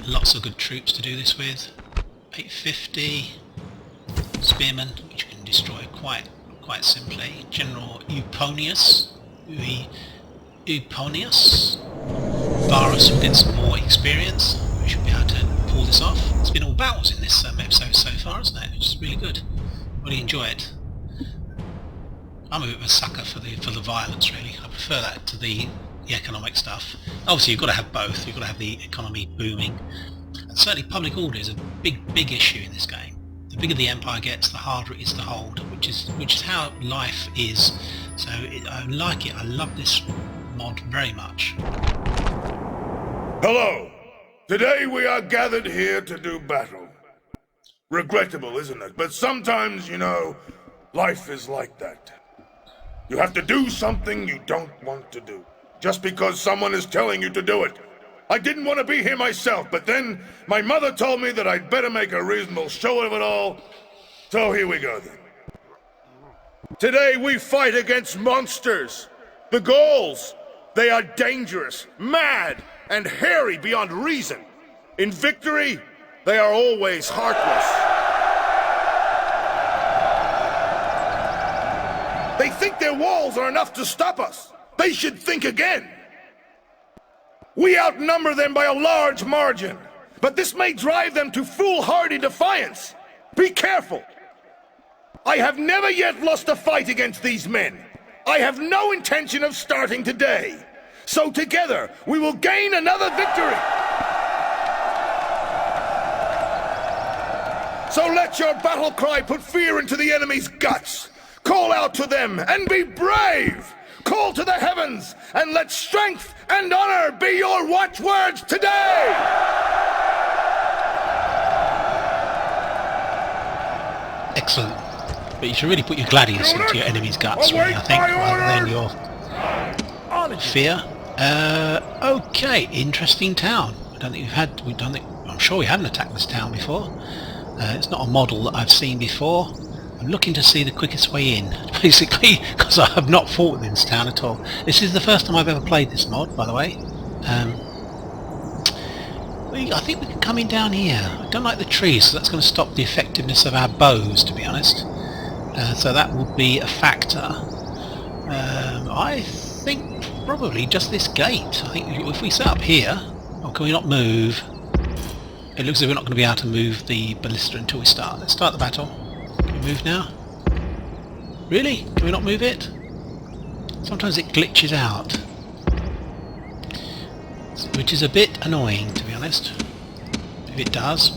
A: Lots of good troops to do this with. 850 spearmen, which you can destroy quite simply. General Euponius, Varus will get some more experience. We should be able to pull this off. It's been all battles in this episode so far, isn't it? Which is really good. Really enjoy it. I'm a bit of a sucker for the violence, really. I prefer that to the economic stuff. Obviously you've got to have both. You've got to have the economy booming. And certainly public order is a big issue in this game. The bigger the empire gets, the harder it is to hold, which is how life is. So I like it. I love this mod very much.
C: Hello. Today we are gathered here to do battle. Regrettable, isn't it? But sometimes, you know, life is like that. You have to do something you don't want to do, just because someone is telling you to do it. I didn't want to be here myself, but then my mother told me that I'd better make a reasonable show of it all. So here we go then. Today we fight against monsters. The Gauls. They are dangerous, mad, and hairy beyond reason. In victory, they are always heartless. They think their walls are enough to stop us. They should think again. We outnumber them by a large margin, but this may drive them to foolhardy defiance. Be careful. I have never yet lost a fight against these men. I have no intention of starting today. So together, we will gain another victory. So let your battle cry put fear into the enemy's guts. Call out to them and be brave. Call to the heavens and let strength and honor be your watchwords today.
A: Excellent. But you should really put your gladius into your enemy's guts, really, I think, rather than your fear. Okay, interesting town. I don't think I'm sure we hadn't attacked this town before. It's not a model that I've seen before. I'm looking to see the quickest way in, basically, because I have not fought in this town at all. This is the first time I've ever played this mod, by the way. I think we can come in down here. I don't like the trees, so that's going to stop the effectiveness of our bows, to be honest. So that will be a factor. I think probably just this gate. I think if we set up here, or can we not move? It looks as if we're not going to be able to move the ballista until we start. Let's start the battle. Can we move now? Really? Can we not move it? Sometimes it glitches out, which is a bit annoying, to be honest, if it does.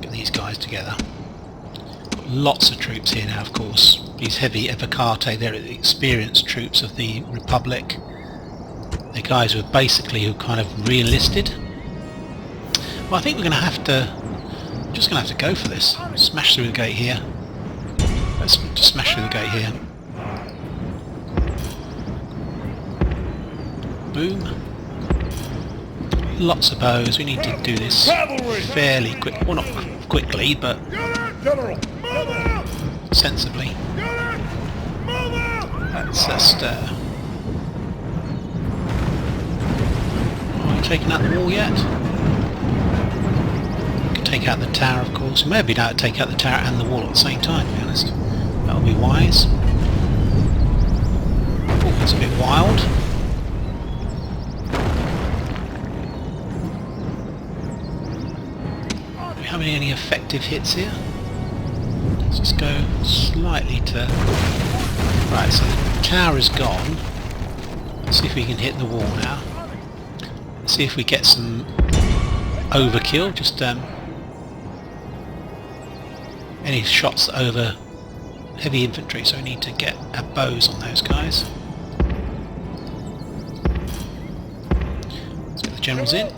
A: Get these guys together. Got lots of troops here now, of course. These heavy evocate, they're the experienced troops of the Republic. The guys who are kind of re-enlisted. Well, I think we're going to have to, just going to have to go for this. Smash through the gate here. Let's just smash through the gate here. Boom. Lots of bows. We need to do this fairly quick. Well, not quickly, but sensibly. Let's just... are we taking out the wall yet? We can take out the tower, of course. We may have been able to take out the tower and the wall at the same time, to be honest. That would be wise. Oh, it's a bit wild. Do we have any effective hits here? Let's just go slightly to... Right, so the tower is gone. Let's see if we can hit the wall now. Let's see if we get some overkill, just any shots over heavy infantry, so we need to get our bows on those guys. Let's get the generals in.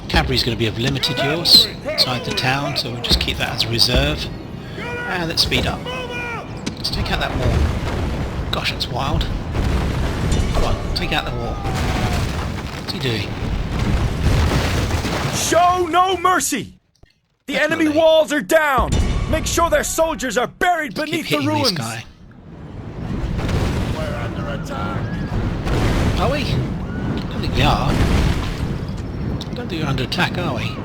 A: Cavalry's going to be of limited use inside the town, so we'll just keep that as a reserve. And let's speed up. Let's take out that wall. Gosh, it's wild. Come on, take out the wall. What's he doing?
D: Show no mercy! The enemy walls are down! Make sure their soldiers are buried beneath the ruins!
A: This guy.
B: We're under attack!
A: Are we? I don't think we are. I don't think we're under attack, are we?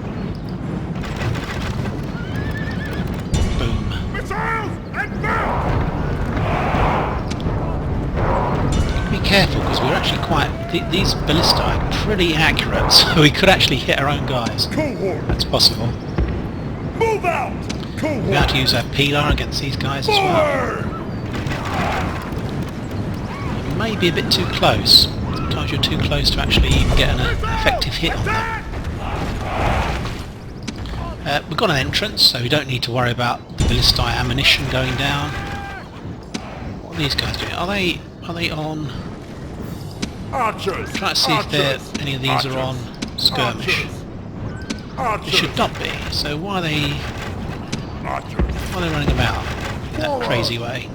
A: Boom.
B: Missiles and boom!
A: Be careful, because we're actually quite... these ballistae are pretty accurate, so we could actually hit our own guys.
B: Cohort!
A: That's possible.
B: Move out! Cohort!
A: We're about to use our pilar against these guys as well. It may be a bit too close. Sometimes you're too close to actually even get an effective hit on them. We've got an entrance, so we don't need to worry about the ballistae ammunition going down. What are these guys doing? Are they on...
B: Archers!
A: Try to see if any of these are on skirmish. They should not be, so why are they running about in that crazy way?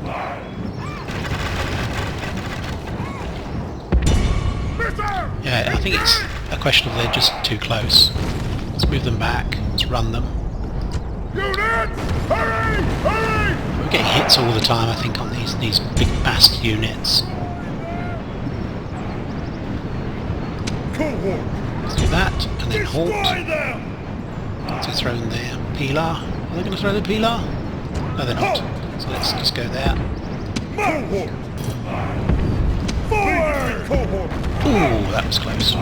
A: Yeah, I think it's a question of they're just too close. Let's move them back, let's run them.
B: Units! Hurry! Hurry!
A: We're getting hits all the time, I think, on these big bast units.
B: Cohort!
A: Let's do that, and then halt.
B: Destroy them!
A: So throw in their pilar. Are they going to throw the pilar? No, they're not. So let's just go there.
B: Cohort! Forward! Cohort!
A: Ooh, that was close.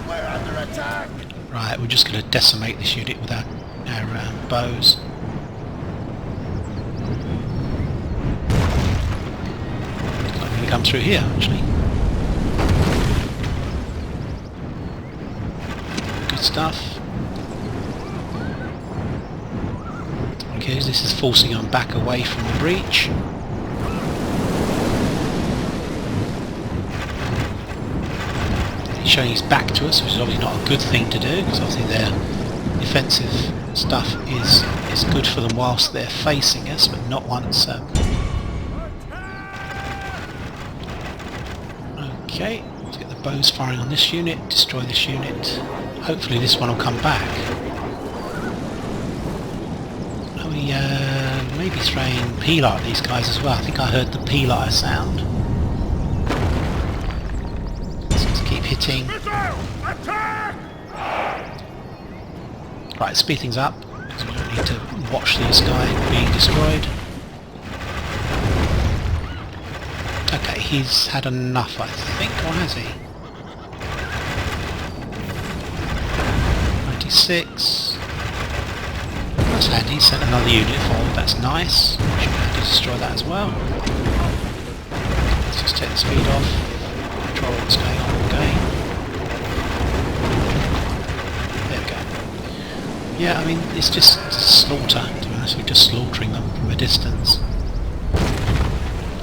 B: We're under attack!
A: Right, we're just going to decimate this unit with our bows. It's not going to come through here, actually. stuff. Okay, this is forcing him back away from the breach. He's showing his back to us, which is obviously not a good thing to do, because obviously their defensive stuff is good for them whilst they're facing us, but not once. Okay, let's get the bows firing on this unit, destroy this unit. Hopefully this one will come back. Are we maybe throwing peeler at these guys as well? I think I heard the peeler sound. Let's keep hitting. Right, speed things up, because we don't need to watch this guy being destroyed. Okay, he's had enough, I think, or has he? 96. That's handy, sent another unit forward, that's nice. Should be able to destroy that as well. Let's just take the speed off, control what's going on again. There we go. Yeah, I mean, it's just slaughter, to be honest, we're just slaughtering them from a distance.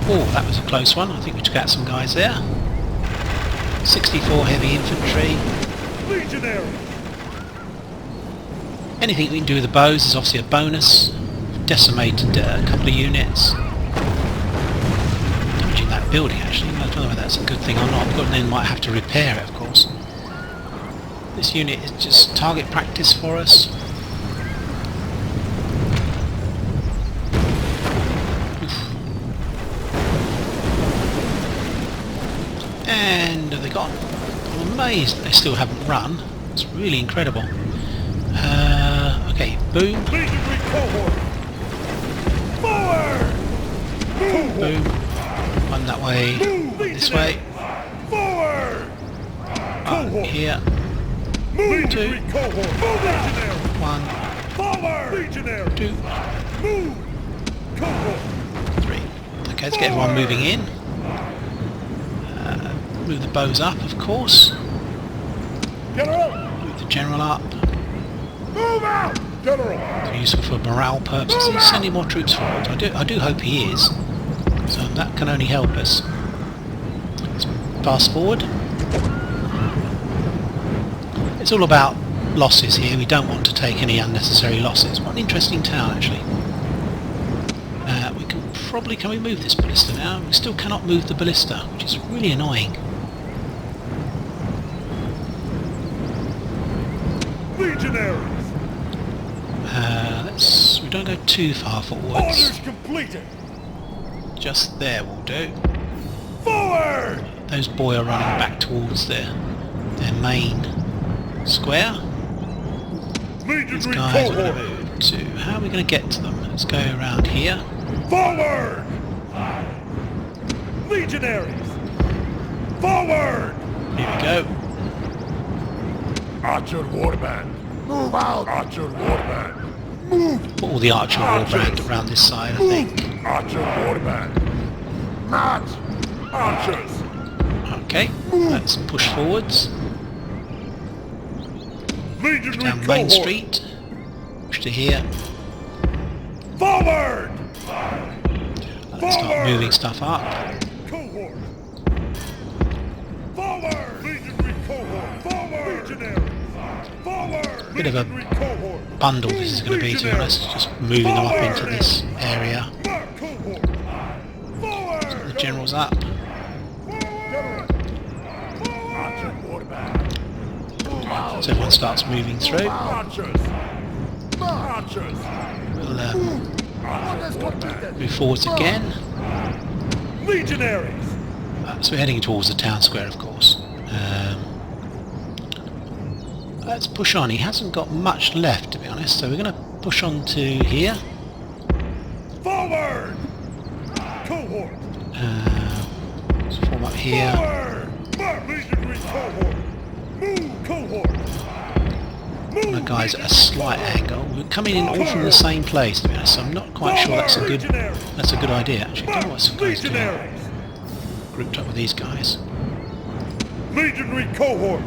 A: Oh, that was a close one. I think we took out some guys there. 64 heavy infantry.
B: Legionary.
A: Anything we can do with the bows is obviously a bonus. Decimated a couple of units. Damaging that building actually. I don't know whether that's a good thing or not, but then might have to repair it, of course. This unit is just target practice for us. And have they gone? I'm amazed that they still haven't run. It's really incredible. Okay, boom.
B: Legionary cohort. Forward.
A: Boom. One that way, one this way.
B: Forward.
A: One here.
B: Move.
A: Two.
B: Legionary cohort. Move. Legionary.
A: One,
B: Forward. Legionary.
A: two,
B: Move. Cohort.
A: three. Okay, let's get everyone moving in. Move the bows up, of course.
B: General.
A: Move the general up.
B: Move out. General.
A: It's useful for morale purposes. He's sending more troops forward. I do hope he is. So that can only help us. Let's fast forward. It's all about losses here. We don't want to take any unnecessary losses. What an interesting town, actually. We can probably... Can we move this ballista now? We still cannot move the ballista, which is really annoying.
B: Legionaries.
A: We don't go too far forwards.
B: Orders completed.
A: Just there will do.
B: Forward.
A: Those boys are running back towards their main square. These
B: Legionary
A: guys are going
B: cohort.
A: to move to... How are we going to get to them? Let's go around here.
B: Forward. Legionaries. Forward.
A: Here we go.
B: Archer warband. Move out. Archer warband. Move.
A: Put all the archer warband around this side, I think.
B: Archer warband. March. Archers.
A: Okay, let's push forwards.
B: Legionary
A: Down
B: cohort.
A: Main Street. Push to here.
B: Forward.
A: Let's start moving stuff up.
B: Cohort. Forward. Legionary cohort. Forward. Legionaries. Forward.
A: Bit of a
B: Legionary cohort.
A: bundle this is going to be, to be honest. Just moving them up into this area.
B: Mark cohort. Forward.
A: The general's up.
B: Archer warband.
A: So everyone starts moving through.
B: Archers. Archers.
A: We'll
B: Archers warband.
A: move forwards again.
B: Legionaries.
A: So we're heading towards the town square, of course. Let's push on. He hasn't got much left, to be honest, so we're going to push on to here.
B: Forward. Cohort.
A: Let's form up here.
B: Forward. Mark legionary cohort. Move cohort. Move.
A: My guys at a slight angle. We're coming in all from the same place, to be honest, so I'm not quite sure that's a good idea, actually. I don't know what some guys doing.
B: Legionaries.
A: Grouped up with these guys.
B: Legionary cohort.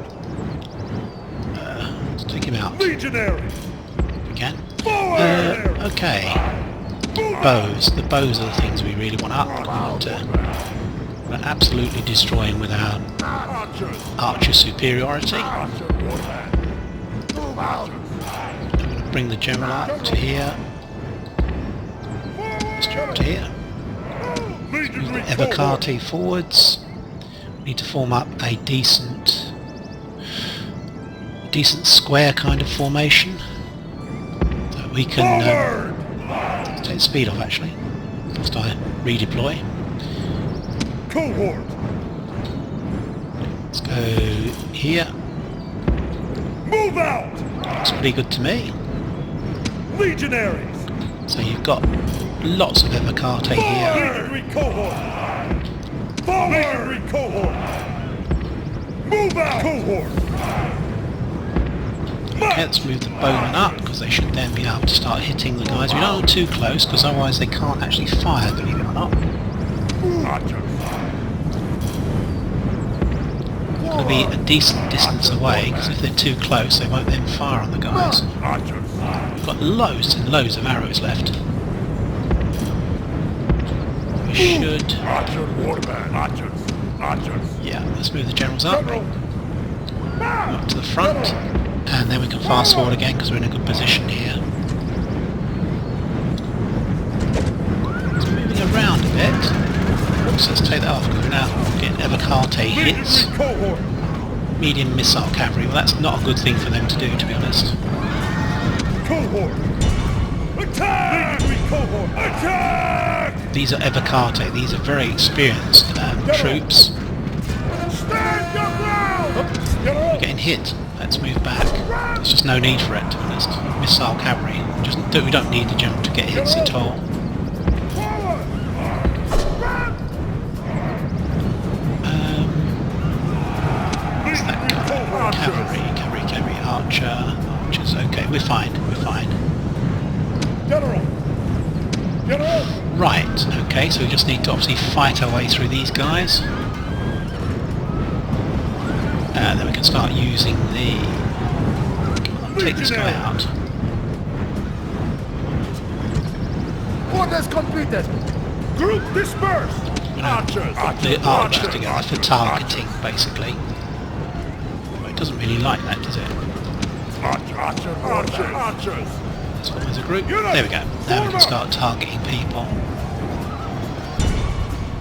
A: Let's take him out.
B: Legionaries!
A: If we can.
B: Forward!
A: Okay. Bows. The bows are the things we really want up. We're absolutely destroying with our
B: Archers!
A: archer superiority.
B: Archer warband! Move out!
A: I'm going to bring the general up to here. Let's jump to here.
B: Legionary
A: Evocati forwards. We need to form up a decent square kind of formation. So we can take the speed off actually. Whilst I redeploy.
B: cohort!
A: Let's go here.
B: Move out!
A: Looks pretty good to me.
B: Legionaries!
A: So you've got lots of Evocati here.
B: Legionary cohort! Legionary cohort! Move out! Cohort!
A: Okay, let's move the bowmen up because they should then be able to start hitting the guys. We don't want too close because otherwise they can't actually fire, believe it or not.
B: Archers!
A: Got to be a decent distance away because if they're too close they won't then fire on the guys.
B: Archers!
A: We've got loads and loads of arrows left. We should...
B: Archer warband! Archers! Archers!
A: Yeah, let's move the generals up.
B: General!
A: Up to the front. And then we can fast forward again because we're in a good position here. It's moving around a bit. Oops, let's take that off because we're now getting Evocati hits.
B: Legionary cohort!
A: Medium missile cavalry. Well, that's not a good thing for them to do, to be honest.
B: Cohort! Attack! Legionary cohort! Attack!
A: These are Evocati. These are very experienced troops.
B: Stand your ground!
A: We're getting hit. Let's move back. There's just no need for it, to be honest. Missile cavalry. We don't need the general to get hits at all. What's that guy? Cavalry, archers. Okay, we're fine.
B: General! General!
A: Right, okay, so we just need to obviously fight our way through these guys. And then we can start using the... Take this guy out.
B: Orders completed! Group dispersed! Archers!
A: The archers together for targeting, basically. Well, it doesn't really like that, does it?
B: Archers!
A: Let's form as a group. There we go. Now we can start targeting people.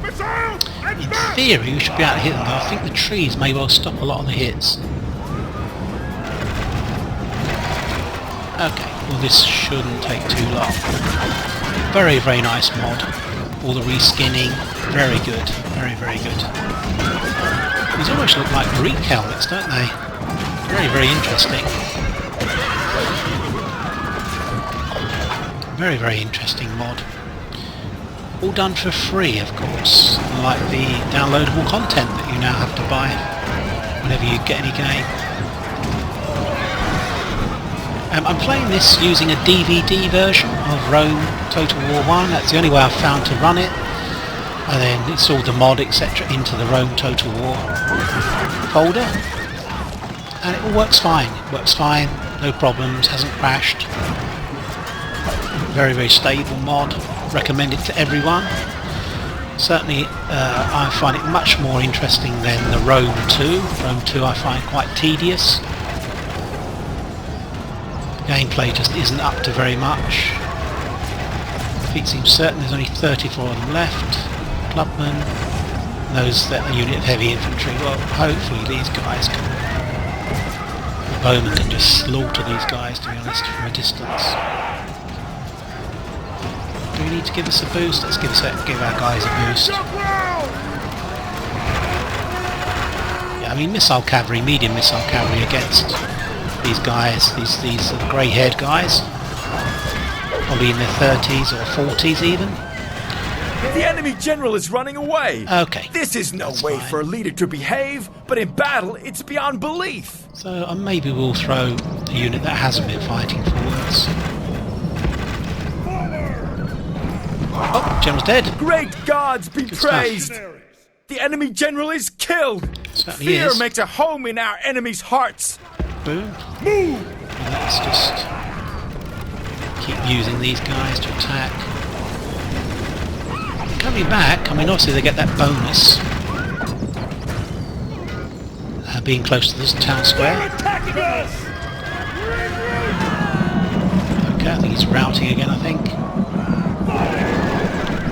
B: Missiles!
A: In theory, we should be able to hit them, though I think the trees may well stop a lot of the hits. Okay, well this shouldn't take too long. Very, very nice mod. All the reskinning, very good. Very, very good. These almost look like Greek helmets, don't they? Very, very interesting. Very, very interesting mod. All done for free, of course, unlike the downloadable content that you now have to buy whenever you get any game. I'm playing this using a DVD version of Rome Total War 1. That's the only way I've found to run it. And then install the mod, etc. into the Rome Total War folder. And it all works fine. It works fine, no problems, hasn't crashed. Very, very stable mod. Recommend it to everyone. Certainly I find it much more interesting than the Rome 2. Rome 2 I find quite tedious. The gameplay just isn't up to very much. Defeat seems certain. There's only 34 of them left. Clubmen. Those that are a unit of heavy infantry. Well, hopefully these guys can... The bowmen can just slaughter these guys, to be honest, from a distance. Do we need to give us a boost? Let's give our guys a boost. Yeah, I mean missile cavalry, medium missile cavalry against these guys, these are the grey-haired guys, probably in their 30s or 40s even.
D: The enemy general is running away.
A: Okay.
D: This is no
A: That's
D: way
A: fine.
D: for a leader to behave, but in battle, it's beyond belief.
A: So maybe we'll throw the unit that hasn't been fighting forwards. Oh, General's dead.
D: Great gods be
A: Good stuff.
D: praised. The enemy general is killed.
A: Certainly
D: Fear
A: is.
D: makes a home in our enemies' hearts.
A: Boom.
B: Move!
A: let's just keep using these guys to attack. Coming back, I mean obviously they get that bonus. Being close to this town square. Okay, I think he's routing again, I think.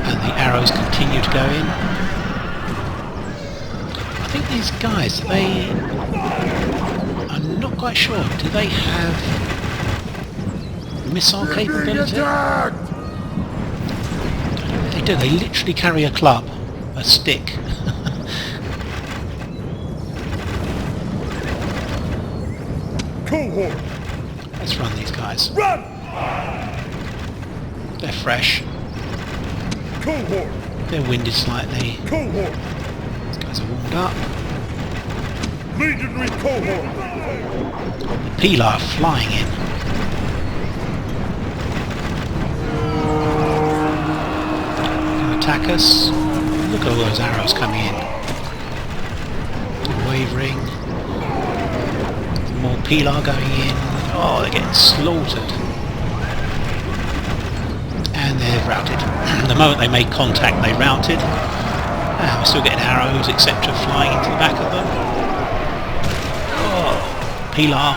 A: And the arrows continue to go in. I think these guys, I'm not quite sure, do they have missile capability? They do, they literally carry a club, a stick.
B: Cohort!
A: Let's run these guys.
B: Run!
A: They're fresh.
B: Cohort!
A: They're winded slightly.
B: Cohort!
A: These guys are warmed up.
B: Legionary cohort!
A: The Pilar flying in. Gonna attack us. Look at all those arrows coming in. Wavering. More Pilar going in. Oh, they're getting slaughtered. And they're routed. The moment they made contact, they routed. We're still getting arrows, etc., flying into the back of them. Oh, Pilar.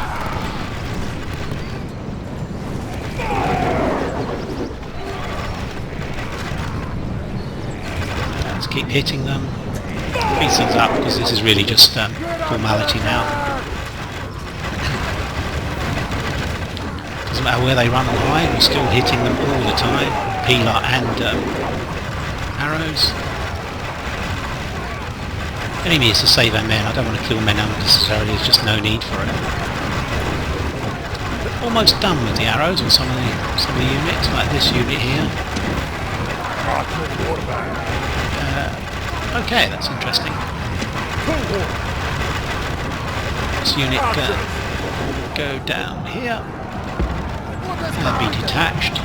A: Let's keep hitting them. Speed things up because this is really just formality now. Doesn't matter where they run and hide, we're still hitting them all the time. Pilar and arrows. Enemy is to save our men. I don't want to kill men unnecessarily, there's just no need for it. We're almost done with the arrows on some of the units, like this unit here. Okay, that's interesting. This unit go down here. And be detached.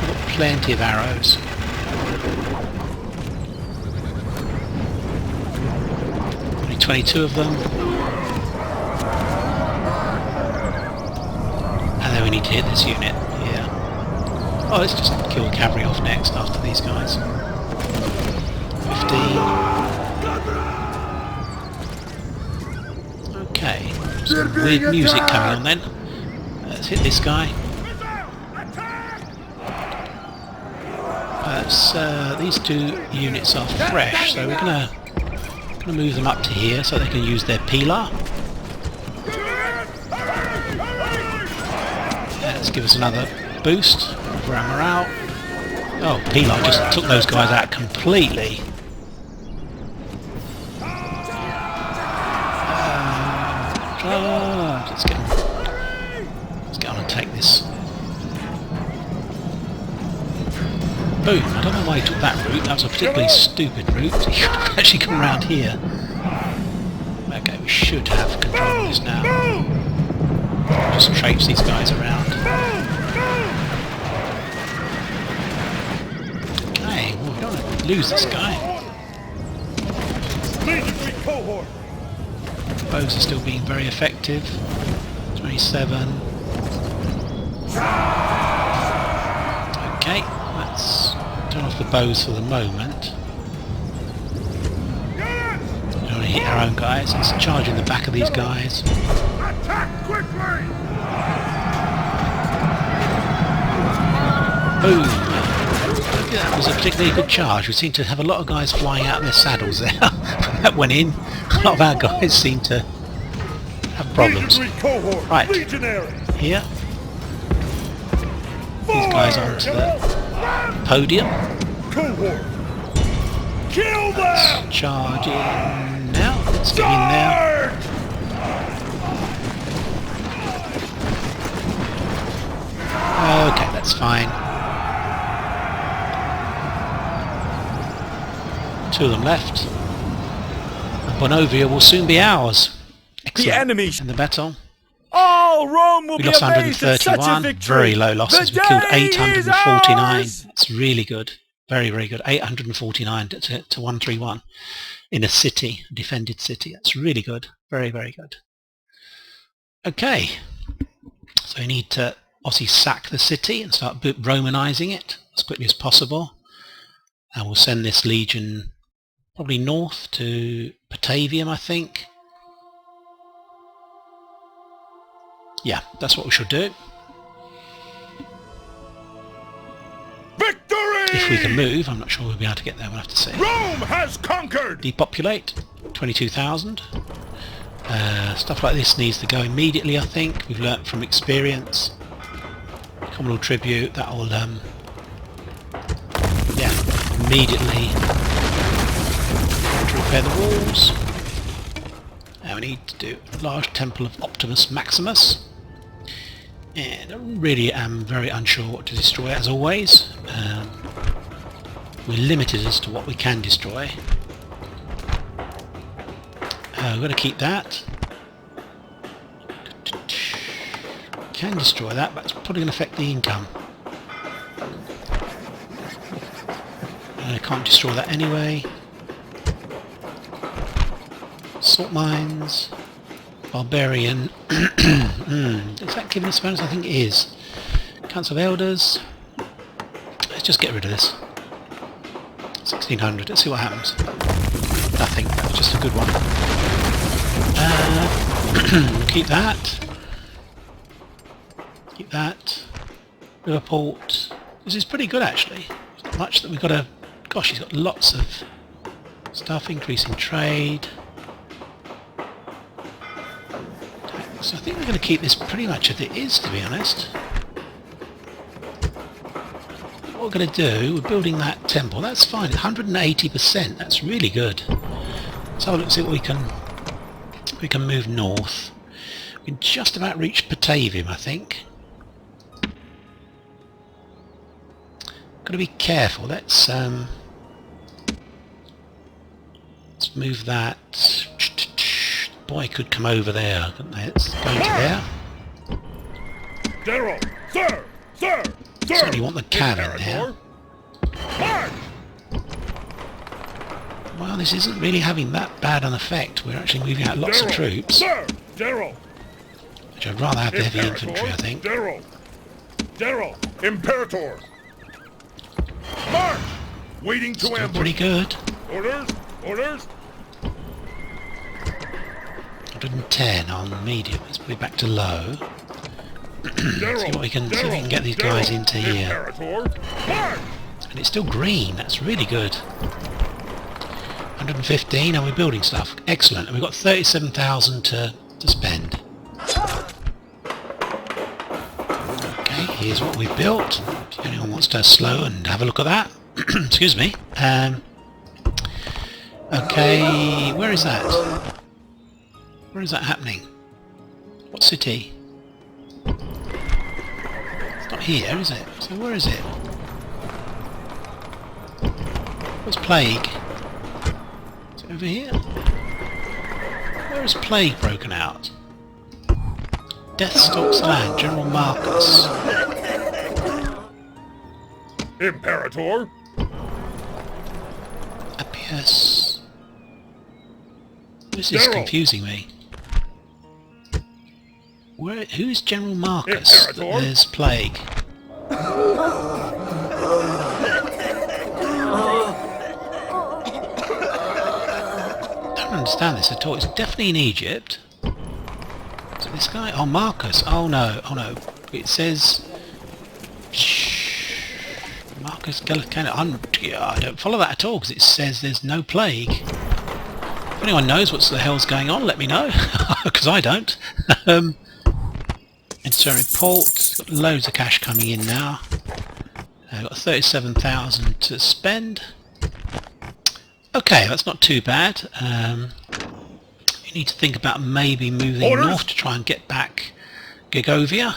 A: We've got plenty of arrows. Only 22 of them. And then we need to hit this unit here. Oh, let's just kill the cavalry off next after these guys. 15. Okay. Some weird music coming on then. Let's hit this guy. These two units are fresh, so we're gonna move them up to here so they can use their Pilar. Let's give us another boost for our morale. Oh, Pilar just took those guys out completely. Let's get on and take this. Boom! I don't know why he took that route. That was a particularly stupid route. He should have actually come around here. Okay, we should have control of this now. Just traipse these guys around. Okay, well, we don't want to lose this guy. Bows are still being very effective. 27. Okay, let's turn off the bows for the moment. We don't want to hit our own guys. Let's charge in the back of these guys.
B: Attack quickly!
A: Boom! That was a particularly good charge. We seem to have a lot of guys flying out of their saddles there. That went in. A lot of our guys seem to have problems. Right, here. These guys onto the podium. Let's charge in now. Let's get in there. Okay, that's fine. Two of them left. And Bonovia will soon be ours. Excellent.
D: The enemy
A: And the battle.
D: All Rome will
A: We
D: be
A: lost
D: amazed at such a
A: 131.
D: victory.
A: Very low losses.
D: The
A: We killed
D: day is
A: 849.
D: ours.
A: It's really good. Very, very good. 849 to 131 in a city, a defended city. That's really good. Very, very good. Okay, so we need to obviously sack the city and start Romanizing it as quickly as possible. And we'll send this legion probably north to Batavium, I think. Yeah, that's what we should do.
C: Victory!
A: If we can move, I'm not sure we'll be able to get there, we'll have to see.
C: Rome has conquered!
A: Depopulate, 22,000. Stuff like this needs to go immediately, I think. We've learnt from experience. Communal tribute, that'll, yeah, immediately to repair the walls. Now we need to do a large temple of Optimus Maximus. And I really am very unsure what to destroy, as always. We're limited as to what we can destroy. We're going to keep that. Can destroy that, but it's probably going to affect the income. And I can't destroy that anyway. Salt mines. Barbarian. Is that giving us bonus? I think it is. Council of Elders. Let's just get rid of this. 1600. Let's see what happens. Nothing. That was just a good one. We'll keep that. Keep that. Riverport. This is pretty good actually. There's not much that we've got to... Gosh, he's got lots of stuff. Increasing trade. So I think we're going to keep this pretty much as it is, to be honest. What we're going to do, we're building that temple. That's fine. 180%. That's really good. Let's have a look and see what we can move north. We can just about reach Batavium, I think. Got to be careful. Let's move that. Boy, could come over there, couldn't they? Let's go to there.
C: General, sir, sir, sir.
A: Certainly want the cannon there.
C: March!
A: Well, this isn't really having that bad an effect. We're actually moving out lots of troops.
C: Sir, General.
A: Which I'd rather have the heavy infantry, I think.
C: General, General, Imperator. March! Waiting to
A: Still
C: ambush.
A: pretty good.
C: Orders, orders.
A: 110 on medium. Let's be back to low.
C: General,
A: see what we can get these guys into here.
C: Imperator. March!
A: And it's still green. That's really good. 115, and we're building stuff. Excellent. And we've got 37,000 to spend. Okay, here's what we've built. If anyone wants to slow and have a look at that. Excuse me. Okay, where is that? Where is that happening? What city? It's not here, is it? So where is it? What's plague? Is it over here? Where is plague broken out? Death stalks the land. General Marcus.
C: Imperator.
A: Appius. This is
C: General.
A: confusing me. Where? Who's General Marcus? That
C: Imperator.
A: there's plague. Don't understand this at all. It's definitely in Egypt. So this guy? Oh, Marcus. Oh no. Oh no. It says Marcus Gallicano. I don't follow that at all because it says there's no plague. If anyone knows what the hell's going on, let me know, because I don't. It's a report. Got loads of cash coming in now. Got 37,000 to spend. Okay, that's not too bad. You need to think about maybe moving north to try and get back Gegovia.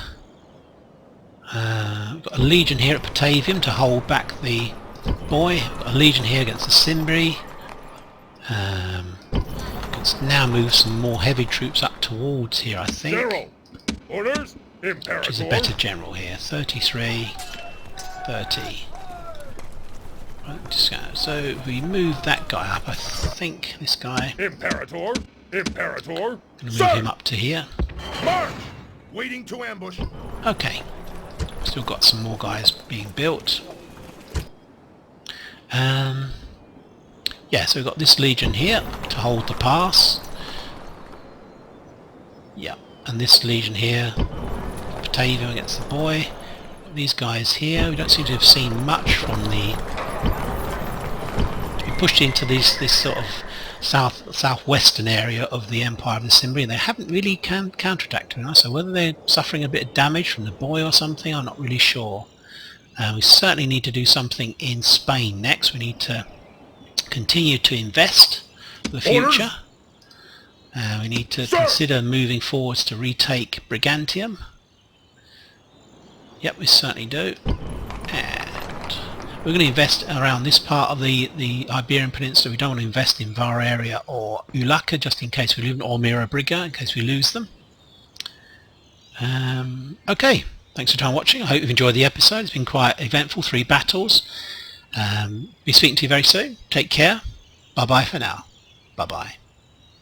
A: We've got a legion here at Batavium to hold back the boy. We've got a legion here against the Cimbri. Can now move some more heavy troops up towards here, I think.
C: General. Orders. Imperator.
A: Which is a better general here. 33, 30. Right, so if we move that guy up, I think this guy...
C: Imperator. Imperator.
A: Gonna move him up to here.
C: March! Waiting to ambush.
A: Okay. Still got some more guys being built. Yeah, so we've got this legion here to hold the pass. Yeah, and this legion here, Batavia against the boy. These guys here, we don't seem to have seen much from the... We pushed into this sort of southwestern area of the Empire of the Cimbri, and they haven't really counterattacked us. So whether they're suffering a bit of damage from the boy or something, I'm not really sure. We certainly need to do something in Spain next. We need to continue to invest for the future. We need to consider moving forwards to retake Brigantium. Yep, we certainly do. And we're going to invest around this part of the Iberian Peninsula. We don't want to invest in Vareria or Ulaka, just in case we lose, or Mirabriga, in case we lose them. Okay, thanks for your time watching. I hope you've enjoyed the episode. It's been quite eventful, 3 battles. Be speaking to you very soon. Take care. Bye bye for now. Bye bye.